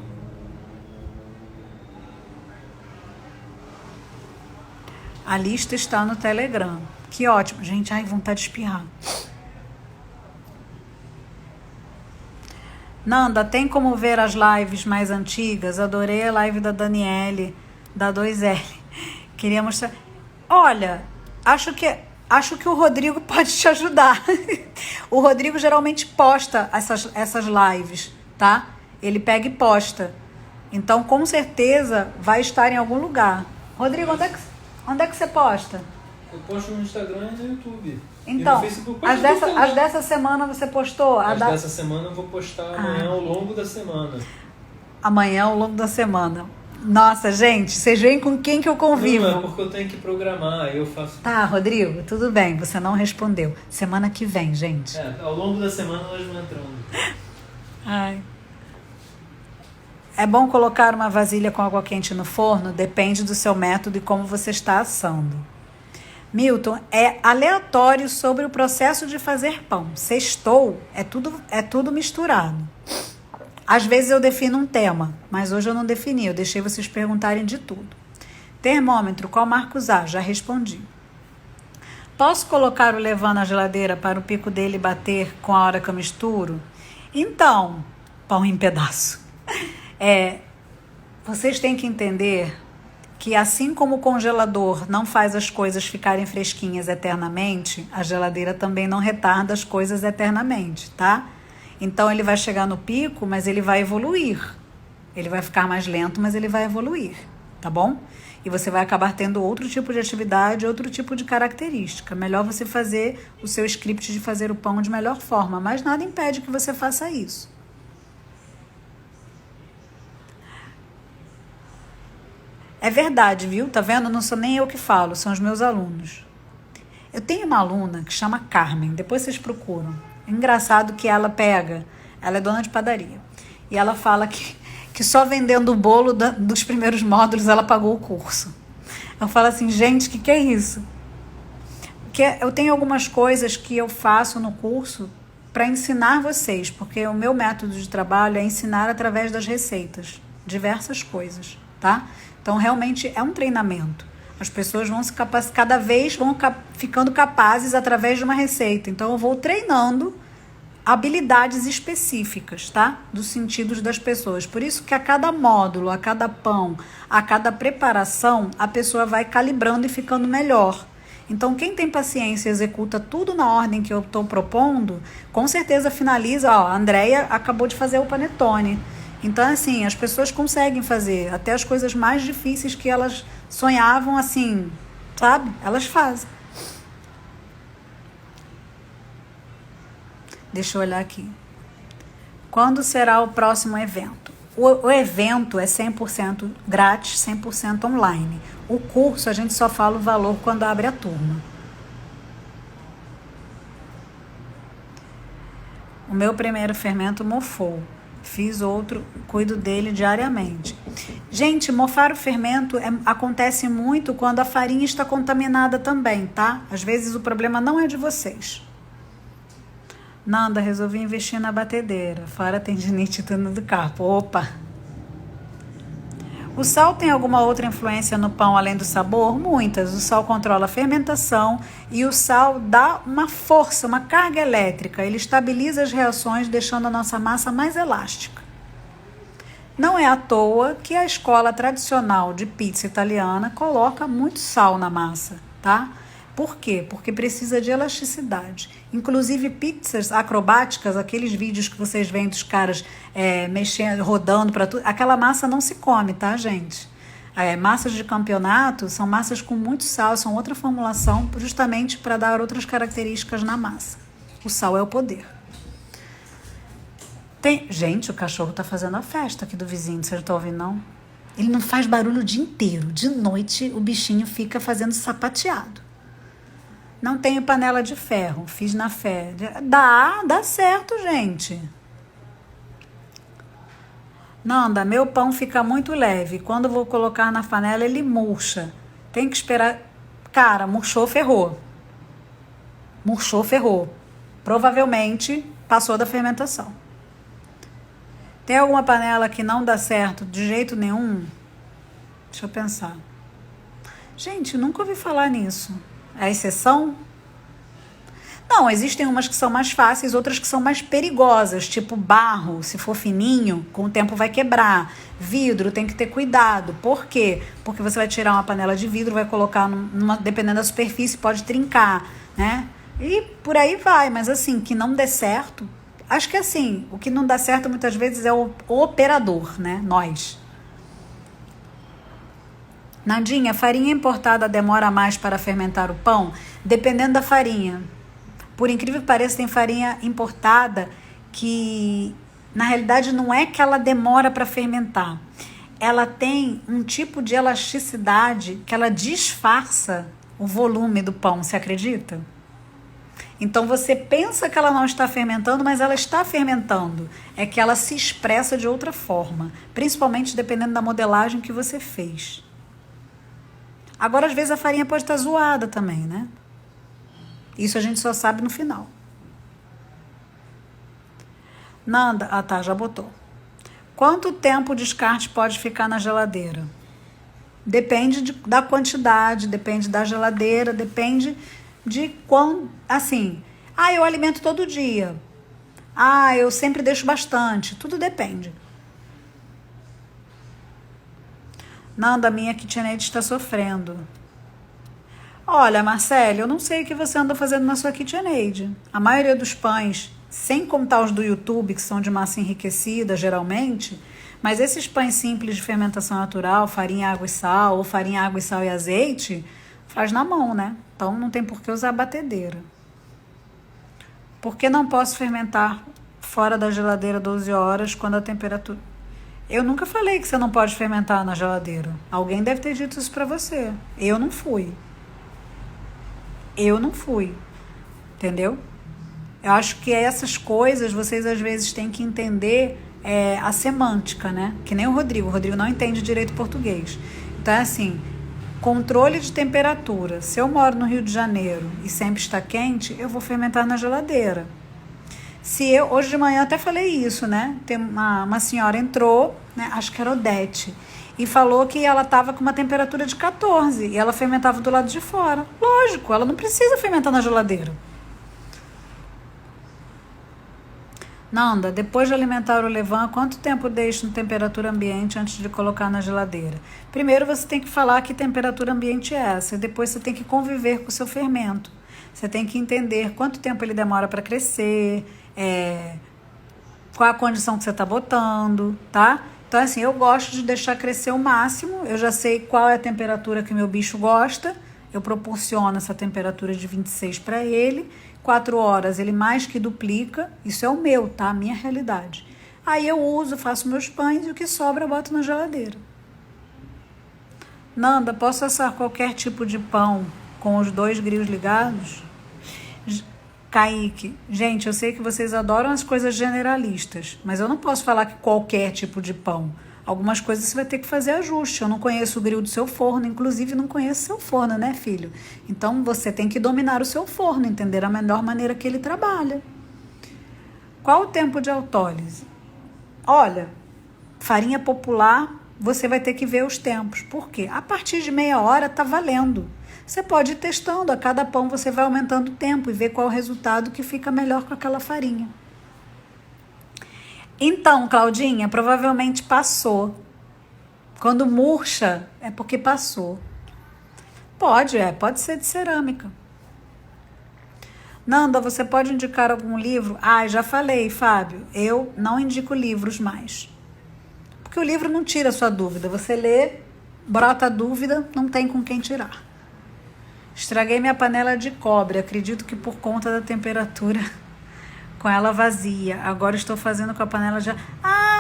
A lista está no Telegram. Que ótimo. Gente, ai, vontade de espirrar. Nanda, tem como ver as lives mais antigas? Adorei a live da Daniele, da 2L. Queria mostrar. Olha, acho que o Rodrigo pode te ajudar. O Rodrigo geralmente posta essas lives, tá? Ele pega e posta. Então, com certeza, vai estar em algum lugar. Rodrigo, onde é que você posta? Eu posto no Instagram e no YouTube. Então, e no Facebook, as dessa semana você postou? As dessa semana eu vou postar amanhã ao longo da semana. Amanhã ao longo da semana. Nossa, gente, vocês veem com quem que eu convivo. Não, é porque eu tenho que programar, aí eu faço... Tá, Rodrigo, tudo bem, você não respondeu. Semana que vem, gente. Ao longo da semana nós vamos entrando. Ai. É bom colocar uma vasilha com água quente no forno? Depende do seu método e como você está assando. Milton, é aleatório sobre o processo de fazer pão. Sextou, é tudo misturado. Às vezes eu defino um tema, mas hoje eu não defini, eu deixei vocês perguntarem de tudo. Termômetro, qual marca usar? Já respondi. Posso colocar o levain na geladeira para o pico dele bater com a hora que eu misturo? Então, pão em pedaço. Vocês têm que entender que assim como o congelador não faz as coisas ficarem fresquinhas eternamente, a geladeira também não retarda as coisas eternamente, tá? Então ele vai chegar no pico, mas ele vai evoluir. Ele vai ficar mais lento, mas ele vai evoluir, tá bom? E você vai acabar tendo outro tipo de atividade, outro tipo de característica. Melhor você fazer o seu script de fazer o pão de melhor forma, mas nada impede que você faça isso. É verdade, viu? Tá vendo? Não sou nem eu que falo, são os meus alunos. Eu tenho uma aluna que chama Carmen, depois vocês procuram. É engraçado que ela é dona de padaria, e ela fala que só vendendo o bolo dos primeiros módulos ela pagou o curso. Eu falo assim, gente, que é isso? Porque eu tenho algumas coisas que eu faço no curso para ensinar vocês, porque o meu método de trabalho é ensinar através das receitas, diversas coisas, tá? Então, realmente é um treinamento. As pessoas vão cada vez vão ficando capazes através de uma receita. Então, eu vou treinando habilidades específicas, tá? Dos sentidos das pessoas. Por isso que a cada módulo, a cada pão, a cada preparação, a pessoa vai calibrando e ficando melhor. Então, quem tem paciência e executa tudo na ordem que eu estou propondo, com certeza finaliza. Ó, a Andrea acabou de fazer o panetone. Então, assim, as pessoas conseguem fazer até as coisas mais difíceis que elas sonhavam, assim, sabe? Elas fazem. Deixa eu olhar aqui. Quando será o próximo evento? O evento é 100% grátis, 100% online. O curso, a gente só fala o valor quando abre a turma. O meu primeiro fermento mofou. Fiz outro, cuido dele diariamente. Gente, mofar o fermento acontece muito quando a farinha está contaminada também, tá? Às vezes o problema não é de vocês. Nanda, resolvi investir na batedeira. Fora tendinite do carpo. Opa! O sal tem alguma outra influência no pão além do sabor? Muitas. O sal controla a fermentação e o sal dá uma força, uma carga elétrica. Ele estabiliza as reações, deixando a nossa massa mais elástica. Não é à toa que a escola tradicional de pizza italiana coloca muito sal na massa, tá? Por quê? Porque precisa de elasticidade. Inclusive pizzas acrobáticas, aqueles vídeos que vocês veem dos caras mexendo, rodando para tudo, aquela massa não se come, tá, gente? Massas de campeonato são massas com muito sal, são outra formulação justamente para dar outras características na massa. O sal é o poder. Gente, o cachorro tá fazendo a festa aqui do vizinho, vocês não estão ouvindo, não? Ele não faz barulho o dia inteiro. De noite, o bichinho fica fazendo sapateado. Não tenho panela de ferro, fiz na fé. Dá certo, gente. Nanda, meu pão fica muito leve. Quando vou colocar na panela, ele murcha. Tem que esperar. Cara, murchou, ferrou. Murchou, ferrou. Provavelmente passou da fermentação. Tem alguma panela que não dá certo de jeito nenhum? Deixa eu pensar. Gente, nunca ouvi falar nisso. É exceção? Não, existem umas que são mais fáceis, outras que são mais perigosas, tipo barro, se for fininho, com o tempo vai quebrar. Vidro, tem que ter cuidado. Por quê? Porque você vai tirar uma panela de vidro, vai colocar, dependendo da superfície, pode trincar, né? E por aí vai, mas assim, que não dê certo. Acho que assim, o que não dá certo muitas vezes é o operador, né? Nós. Nandinha, farinha importada demora mais para fermentar o pão? Dependendo da farinha. Por incrível que pareça, tem farinha importada que, na realidade, não é que ela demora para fermentar. Ela tem um tipo de elasticidade que ela disfarça o volume do pão, você acredita? Então, você pensa que ela não está fermentando, mas ela está fermentando. É que ela se expressa de outra forma, principalmente dependendo da modelagem que você fez. Agora, às vezes, a farinha pode estar zoada também, né? Isso a gente só sabe no final. Nanda, tá, já botou. Quanto tempo o descarte pode ficar na geladeira? Depende da quantidade, depende da geladeira, depende de quão, assim, eu alimento todo dia. Eu sempre deixo bastante. Tudo depende. Nanda, minha KitchenAid está sofrendo. Olha, Marcele, eu não sei o que você anda fazendo na sua KitchenAid. A maioria dos pães, sem contar os do YouTube, que são de massa enriquecida, geralmente, mas esses pães simples de fermentação natural, farinha, água e sal, ou farinha, água e sal e azeite, faz na mão, né? Então não tem por que usar batedeira. Por que não posso fermentar fora da geladeira 12 horas quando a temperatura... Eu nunca falei que você não pode fermentar na geladeira. Alguém deve ter dito isso pra você. Eu não fui. Entendeu? Eu acho que essas coisas vocês às vezes têm que entender a semântica, né? Que nem o Rodrigo não entende direito português. Então é assim, controle de temperatura. Se eu moro no Rio de Janeiro e sempre está quente, eu vou fermentar na geladeira. Hoje de manhã até falei isso, né? Tem uma senhora entrou, né? Acho que era Odete, e falou que ela estava com uma temperatura de 14 e ela fermentava do lado de fora. Lógico, ela não precisa fermentar na geladeira. Nanda, depois de alimentar o levain, quanto tempo deixa em temperatura ambiente antes de colocar na geladeira? Primeiro você tem que falar que temperatura ambiente é essa, e depois você tem que conviver com o seu fermento. Você tem que entender quanto tempo ele demora para crescer, qual a condição que você está botando, tá? Então, assim, eu gosto de deixar crescer o máximo, eu já sei qual é a temperatura que meu bicho gosta, eu proporciono essa temperatura de 26 para ele, 4 horas ele mais que duplica, isso é o meu, tá? A minha realidade. Aí eu uso, faço meus pães e o que sobra eu boto na geladeira. Nanda, posso assar qualquer tipo de pão com os 2 grilos ligados? Kaique, gente, eu sei que vocês adoram as coisas generalistas, mas eu não posso falar que qualquer tipo de pão. Algumas coisas você vai ter que fazer ajuste. Eu não conheço o grill do seu forno, inclusive não conheço seu forno, né, filho? Então você tem que dominar o seu forno, entender a melhor maneira que ele trabalha. Qual o tempo de autólise? Olha, farinha popular, você vai ter que ver os tempos. Por quê? A partir de meia hora tá valendo. Você pode ir testando, a cada pão você vai aumentando o tempo e ver qual o resultado que fica melhor com aquela farinha. Então, Claudinha, provavelmente passou. Quando murcha, é porque passou. Pode ser de cerâmica. Nanda, você pode indicar algum livro? Já falei, Fábio, eu não indico livros mais. Porque o livro não tira a sua dúvida. Você lê, brota a dúvida, não tem com quem tirar. Estraguei minha panela de cobre, acredito que por conta da temperatura com ela vazia. Agora estou fazendo com a panela já...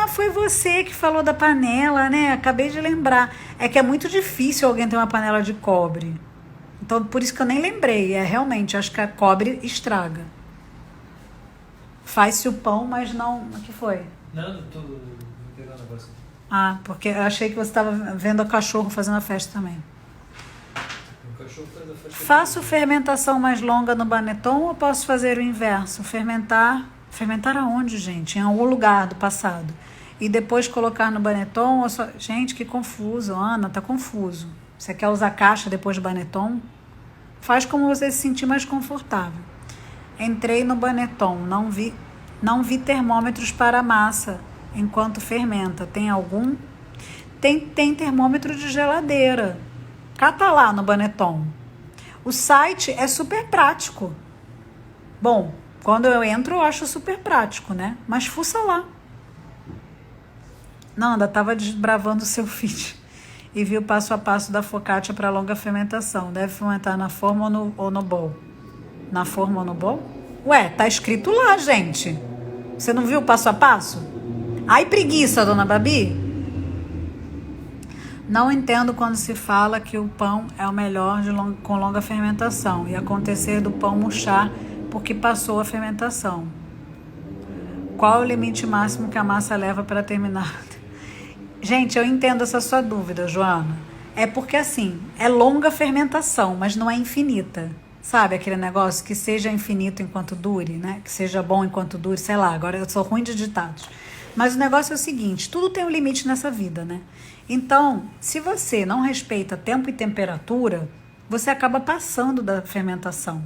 foi você que falou da panela, né? Acabei de lembrar. É que é muito difícil alguém ter uma panela de cobre. Então, por isso que eu nem lembrei. Realmente, acho que a cobre estraga. Faz-se o pão, mas não... O que foi? Não, tô pegando o negócio. Porque eu achei que você estava vendo o cachorro fazendo a festa também. O cachorro traz a fatia. Faço fermentação mais longa no Baneton ou posso fazer o inverso? Fermentar aonde, gente? Em algum lugar do passado. E depois colocar no Baneton? Ou só... Gente, que confuso. Ana, tá confuso. Você quer usar caixa depois do Baneton? Faz como você se sentir mais confortável. Entrei no Baneton, não vi termômetros para a massa enquanto fermenta. Tem algum? Tem termômetro de geladeira. Cata lá no Baneton. O site é super prático. Bom, quando eu entro eu acho super prático, né? Mas fuça lá. Nanda, estava desbravando o seu feed e viu o passo a passo da focaccia para longa fermentação. Deve fermentar na forma ou no bowl? Na forma ou no bowl? Ué, tá escrito lá, gente. Você não viu o passo a passo? Ai, preguiça, dona Babi. Não entendo quando se fala que o pão é o melhor com longa fermentação e acontecer do pão murchar porque passou a fermentação. Qual é o limite máximo que a massa leva para terminar? Gente, eu entendo essa sua dúvida, Joana. É porque, assim, é longa fermentação, mas não é infinita. Sabe aquele negócio que seja infinito enquanto dure, né? Que seja bom enquanto dure, sei lá, agora eu sou ruim de ditados. Mas o negócio é o seguinte, tudo tem um limite nessa vida, né? Então, se você não respeita tempo e temperatura, você acaba passando da fermentação.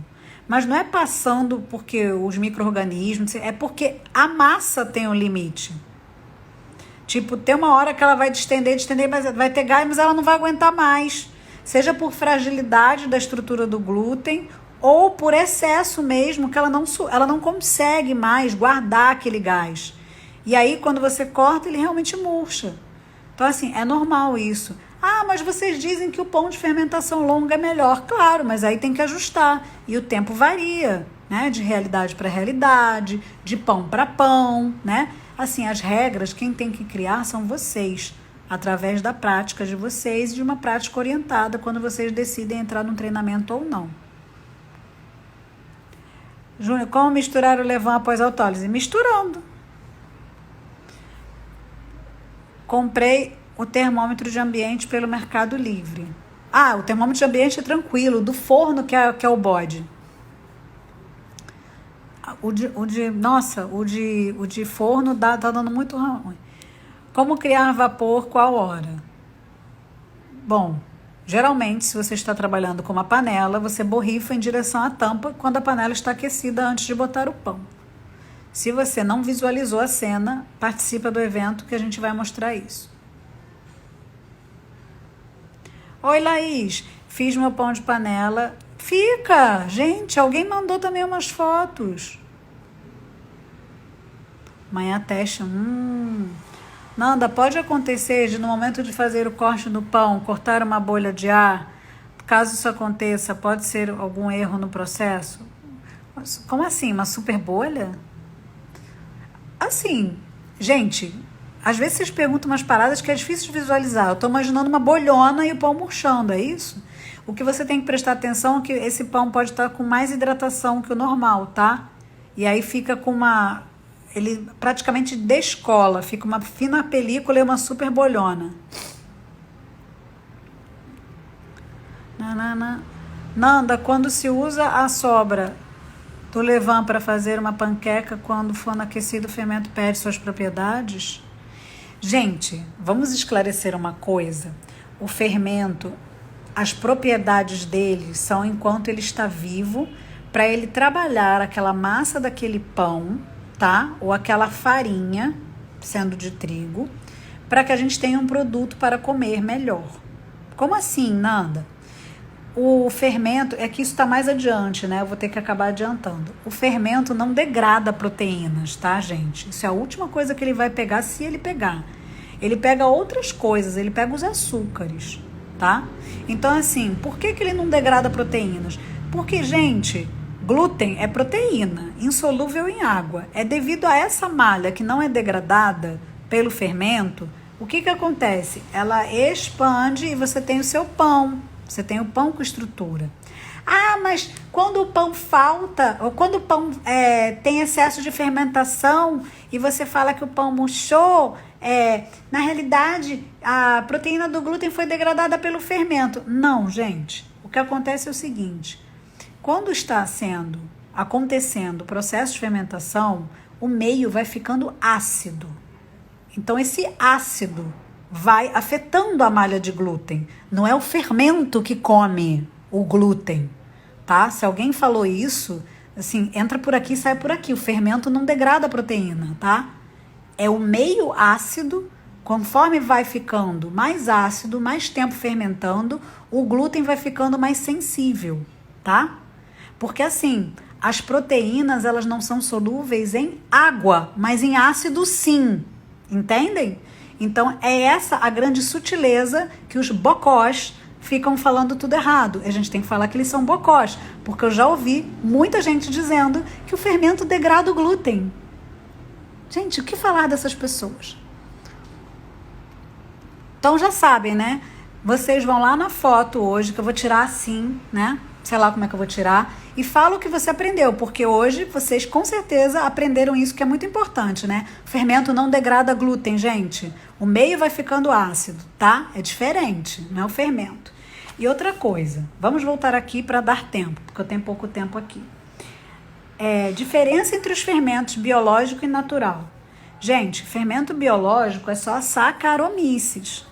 Mas não é passando porque os micro-organismos, é porque a massa tem um limite. Tipo, tem uma hora que ela vai distender, mas vai ter gás, mas ela não vai aguentar mais. Seja por fragilidade da estrutura do glúten ou por excesso mesmo, que ela não consegue mais guardar aquele gás. E aí, quando você corta, ele realmente murcha. Então, assim, é normal isso. Ah, mas vocês dizem que o pão de fermentação longa é melhor. Claro, mas aí tem que ajustar. E o tempo varia, né? De realidade para realidade, de pão para pão, né? Assim, as regras, quem tem que criar são vocês, através da prática de vocês e de uma prática orientada quando vocês decidem entrar num treinamento ou não. Júnior, como misturar o levain após a autólise? Misturando. Comprei o termômetro de ambiente pelo Mercado Livre. Ah, o termômetro de ambiente é tranquilo, do forno que é o bode. O de forno tá dando muito ruim. Como criar vapor, qual hora? Bom, geralmente, se você está trabalhando com uma panela, você borrifa em direção à tampa quando a panela está aquecida antes de botar o pão. Se você não visualizou a cena, participa do evento que a gente vai mostrar isso. Oi, Laís. Fiz meu pão de panela. Fica! Gente, alguém mandou também umas fotos. Amanhã teste. Nanda, pode acontecer de no momento de fazer o corte do pão, cortar uma bolha de ar? Caso isso aconteça, pode ser algum erro no processo? Como assim? Uma super bolha? Assim, gente, às vezes vocês perguntam umas paradas que é difícil de visualizar. Eu estou imaginando uma bolhona e o pão murchando, é isso? O que você tem que prestar atenção é que esse pão pode estar com mais hidratação que o normal, tá? E aí fica com ele praticamente descola, fica uma fina película e uma super bolhona. Nanda, quando se usa a sobra do levain para fazer uma panqueca, quando for aquecido, o fermento perde suas propriedades? Gente, vamos esclarecer uma coisa. O fermento, as propriedades dele são enquanto ele está vivo, para ele trabalhar aquela massa daquele pão, tá? Ou aquela farinha, sendo de trigo, para que a gente tenha um produto para comer melhor. Como assim, Nanda? O fermento, é que isso está mais adiante, né? Eu vou ter que acabar adiantando. O fermento não degrada proteínas, tá, gente? Isso é a última coisa que ele vai pegar, se ele pegar. Ele pega outras coisas, ele pega os açúcares, tá? Então, assim, por que ele não degrada proteínas? Porque, gente, glúten é proteína, insolúvel em água. É devido a essa malha que não é degradada pelo fermento, o que acontece? Ela expande e você tem o seu pão. Você tem o pão com estrutura. Ah, mas quando o pão falta, ou quando o pão tem excesso de fermentação e você fala que o pão murchou, na realidade, a proteína do glúten foi degradada pelo fermento. Não, gente. O que acontece é o seguinte, quando está acontecendo o processo de fermentação, o meio vai ficando ácido. Então, esse ácido vai afetando a malha de glúten. Não é o fermento que come o glúten, tá? Se alguém falou isso, assim, entra por aqui e sai por aqui. O fermento não degrada a proteína, tá? É o meio ácido. Conforme vai ficando mais ácido, mais tempo fermentando, o glúten vai ficando mais sensível, tá? Porque assim, as proteínas, elas não são solúveis em água, mas em ácido sim, entendem? Então é essa a grande sutileza que os bocós ficam falando tudo errado. A gente tem que falar que eles são bocós, porque eu já ouvi muita gente dizendo que o fermento degrada o glúten. Gente, o que falar dessas pessoas? Então já sabem, né? Vocês vão lá na foto hoje, que eu vou tirar assim, né? Sei lá como é que eu vou tirar. E fala o que você aprendeu, porque hoje vocês com certeza aprenderam isso que é muito importante, né? O fermento não degrada glúten, gente. O meio vai ficando ácido, tá? É diferente, não é o fermento. E outra coisa, vamos voltar aqui para dar tempo, porque eu tenho pouco tempo aqui. Diferença entre os fermentos biológico e natural. Gente, fermento biológico é só a Saccharomyces.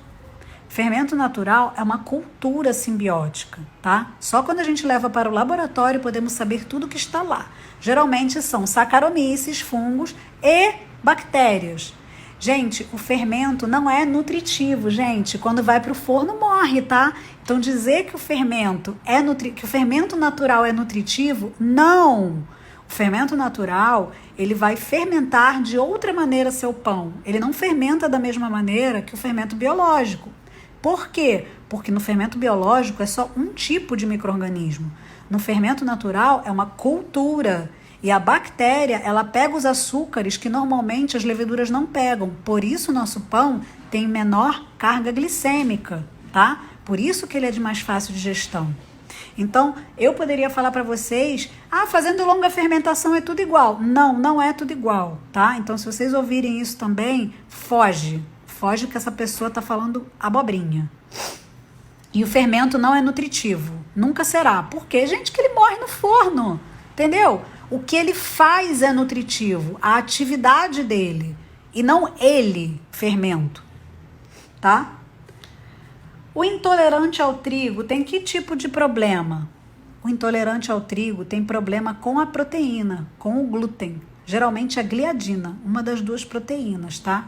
Fermento natural é uma cultura simbiótica, tá? Só quando a gente leva para o laboratório podemos saber tudo que está lá. Geralmente são Saccharomyces, fungos e bactérias. Gente, o fermento não é nutritivo, gente. Quando vai para o forno morre, tá? Então dizer que o fermento natural é nutritivo, não. O fermento natural, ele vai fermentar de outra maneira seu pão. Ele não fermenta da mesma maneira que o fermento biológico. Por quê? Porque no fermento biológico é só um tipo de micro-organismo. No fermento natural é uma cultura. E a bactéria, ela pega os açúcares que normalmente as leveduras não pegam. Por isso o nosso pão tem menor carga glicêmica, tá? Por isso que ele é de mais fácil digestão. Então, eu poderia falar para vocês, fazendo longa fermentação é tudo igual. Não, não é tudo igual, tá? Então, se vocês ouvirem isso também, foge que essa pessoa está falando abobrinha. E o fermento não é nutritivo, nunca será. Por quê? Gente, que ele morre no forno, entendeu? O que ele faz é nutritivo, a atividade dele, e não ele, fermento, tá? O intolerante ao trigo tem que tipo de problema? O intolerante ao trigo tem problema com a proteína, com o glúten. Geralmente a gliadina, uma das duas proteínas, tá?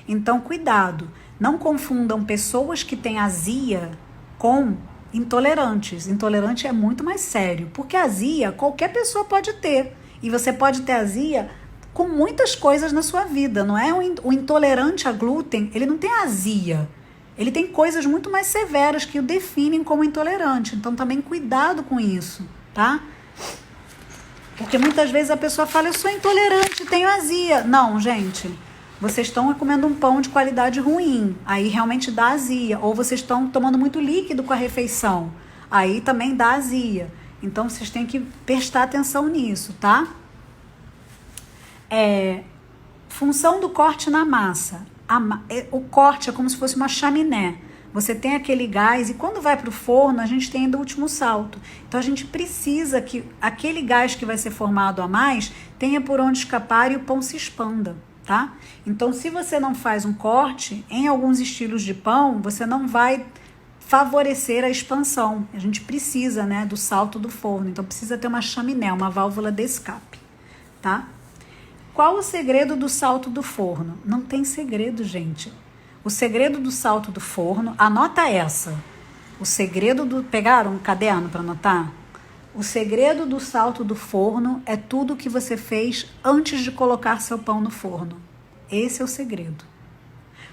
Então, cuidado. Não confundam pessoas que têm azia com intolerantes. Intolerante é muito mais sério, porque azia qualquer pessoa pode ter. E você pode ter azia com muitas coisas na sua vida. Não é o intolerante a glúten, ele não tem azia. Ele tem coisas muito mais severas que o definem como intolerante. Então, também cuidado com isso, tá? Porque muitas vezes a pessoa fala, eu sou intolerante, tenho azia. Não, gente, vocês estão comendo um pão de qualidade ruim, aí realmente dá azia. Ou vocês estão tomando muito líquido com a refeição, aí também dá azia. Então, vocês têm que prestar atenção nisso, tá? Função do corte na massa. O corte é como se fosse uma chaminé. Você tem aquele gás e quando vai para o forno, a gente tem ainda o último salto. Então, a gente precisa que aquele gás que vai ser formado a mais tenha por onde escapar e o pão se expanda, tá? Então, se você não faz um corte, em alguns estilos de pão, você não vai favorecer a expansão. A gente precisa, né, do salto do forno. Então, precisa ter uma chaminé, uma válvula de escape, tá? Qual o segredo do salto do forno? Não tem segredo, gente. O segredo do salto do forno, anota essa. O segredo do... Pegaram um caderno para anotar? O segredo do salto do forno é tudo que você fez antes de colocar seu pão no forno. Esse é o segredo.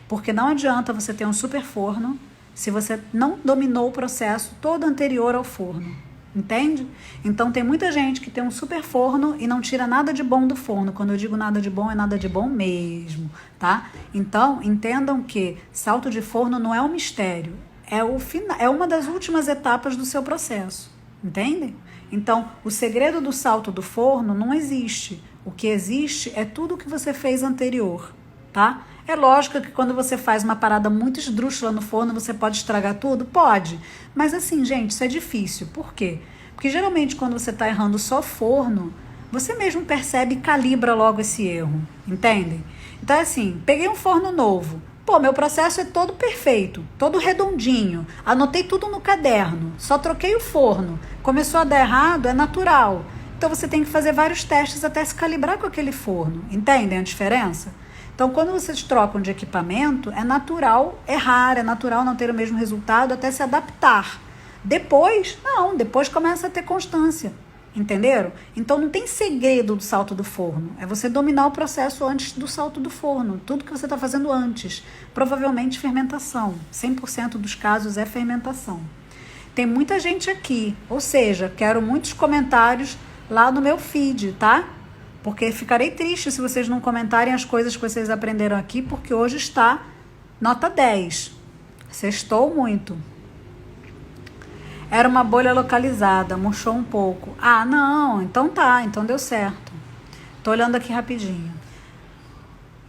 Porque não adianta você ter um super forno se você não dominou o processo todo anterior ao forno. Entende? Então tem muita gente que tem um super forno e não tira nada de bom do forno. Quando eu digo nada de bom, é nada de bom mesmo, tá? Então, entendam que salto de forno não é um mistério. É uma das últimas etapas do seu processo. Entendem? Então, o segredo do salto do forno não existe. O que existe é tudo o que você fez anterior. tá? É lógico que quando você faz uma parada muito esdrúxula no forno, você pode estragar tudo? Pode. Mas assim, gente, isso é difícil. Por quê? Porque geralmente quando você está errando só forno, você mesmo percebe e calibra logo esse erro, entendem? Então é assim, peguei um forno novo. Pô, meu processo é todo perfeito, todo redondinho. Anotei tudo no caderno, só troquei o forno. Começou a dar errado, é natural. Então você tem que fazer vários testes até se calibrar com aquele forno. Entendem a diferença? Então, quando vocês trocam de equipamento, é natural errar, é natural não ter o mesmo resultado até se adaptar. Depois, não, depois começa a ter constância. Entenderam? Então não tem segredo do salto do forno. É você dominar o processo antes do salto do forno. Tudo que você está fazendo antes. Provavelmente fermentação. 100% dos casos é fermentação. Tem muita gente aqui. Ou seja, quero muitos comentários lá no meu feed, tá? Porque ficarei triste se vocês não comentarem as coisas que vocês aprenderam aqui, porque hoje está nota 10. Sextou muito. Era uma bolha localizada, murchou um pouco. Ah, não, então tá, então deu certo. Tô olhando aqui rapidinho.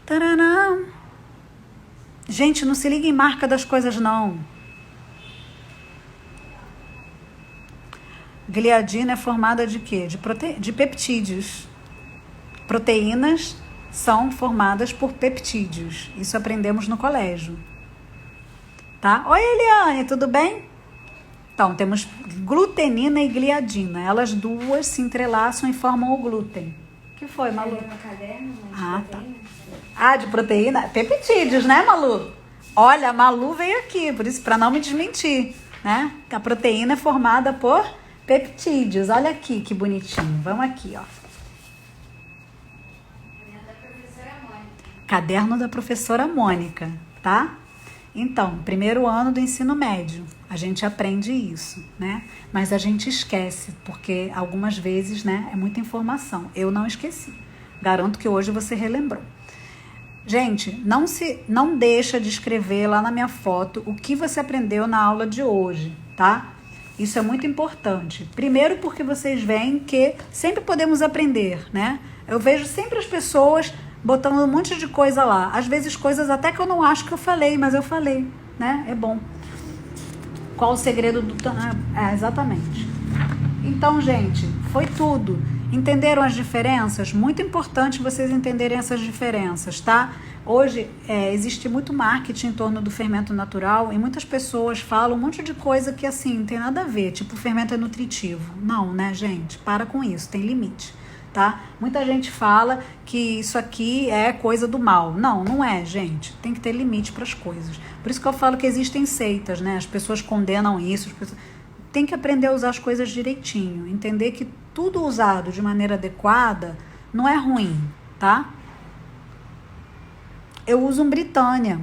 Taranã. Gente, não se liga em marca das coisas, não. Gliadina é formada de quê? De peptídeos. Proteínas são formadas por peptídeos. Isso aprendemos no colégio. Tá? Oi, Eliane, tudo bem? Então, temos glutenina e gliadina. Elas duas se entrelaçam e formam o glúten. O que foi, Malu? Tá. De proteína? Peptídeos, né, Malu? Olha, a Malu veio aqui, por isso, para não me desmentir, né? A proteína é formada por peptídeos. Olha aqui, que bonitinho. Vamos aqui, ó. Caderno da professora Mônica, tá? Então, primeiro ano do ensino médio, a gente aprende isso, né? Mas a gente esquece, porque algumas vezes, né, é muita informação. Eu não esqueci. Garanto que hoje você relembrou. Gente, não deixa de escrever lá na minha foto o que você aprendeu na aula de hoje, tá? Isso é muito importante. Primeiro porque vocês veem que sempre podemos aprender, né? Eu vejo sempre as pessoas botando um monte de coisa lá. Às vezes coisas até que eu não acho que eu falei, mas eu falei, né? É bom. Qual o segredo do... exatamente. Então, gente, foi tudo. Entenderam as diferenças? Muito importante vocês entenderem essas diferenças, tá? Hoje existe muito marketing em torno do fermento natural e muitas pessoas falam um monte de coisa que, assim, não tem nada a ver. Tipo, o fermento é nutritivo. Não, né, gente? Para com isso, tem limite. Tá? Muita gente fala que isso aqui é coisa do mal. Não, não é, gente. Tem que ter limite para as coisas. Por isso que eu falo que existem seitas, né? As pessoas condenam isso. Tem que aprender a usar as coisas direitinho. Entender que tudo usado de maneira adequada não é ruim, tá? Eu uso um Britânia.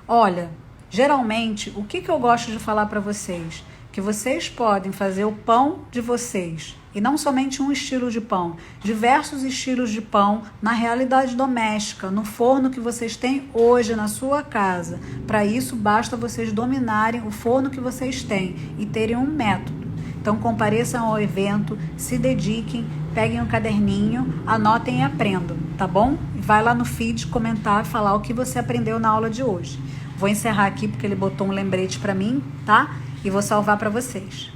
Olha, geralmente, o que eu gosto de falar para vocês? Que vocês podem fazer o pão de vocês. E não somente um estilo de pão, diversos estilos de pão na realidade doméstica, no forno que vocês têm hoje na sua casa. Para isso, basta vocês dominarem o forno que vocês têm e terem um método. Então, compareçam ao evento, se dediquem, peguem um caderninho, anotem e aprendam, tá bom? Vai lá no feed comentar e falar o que você aprendeu na aula de hoje. Vou encerrar aqui porque ele botou um lembrete para mim, tá? E vou salvar para vocês.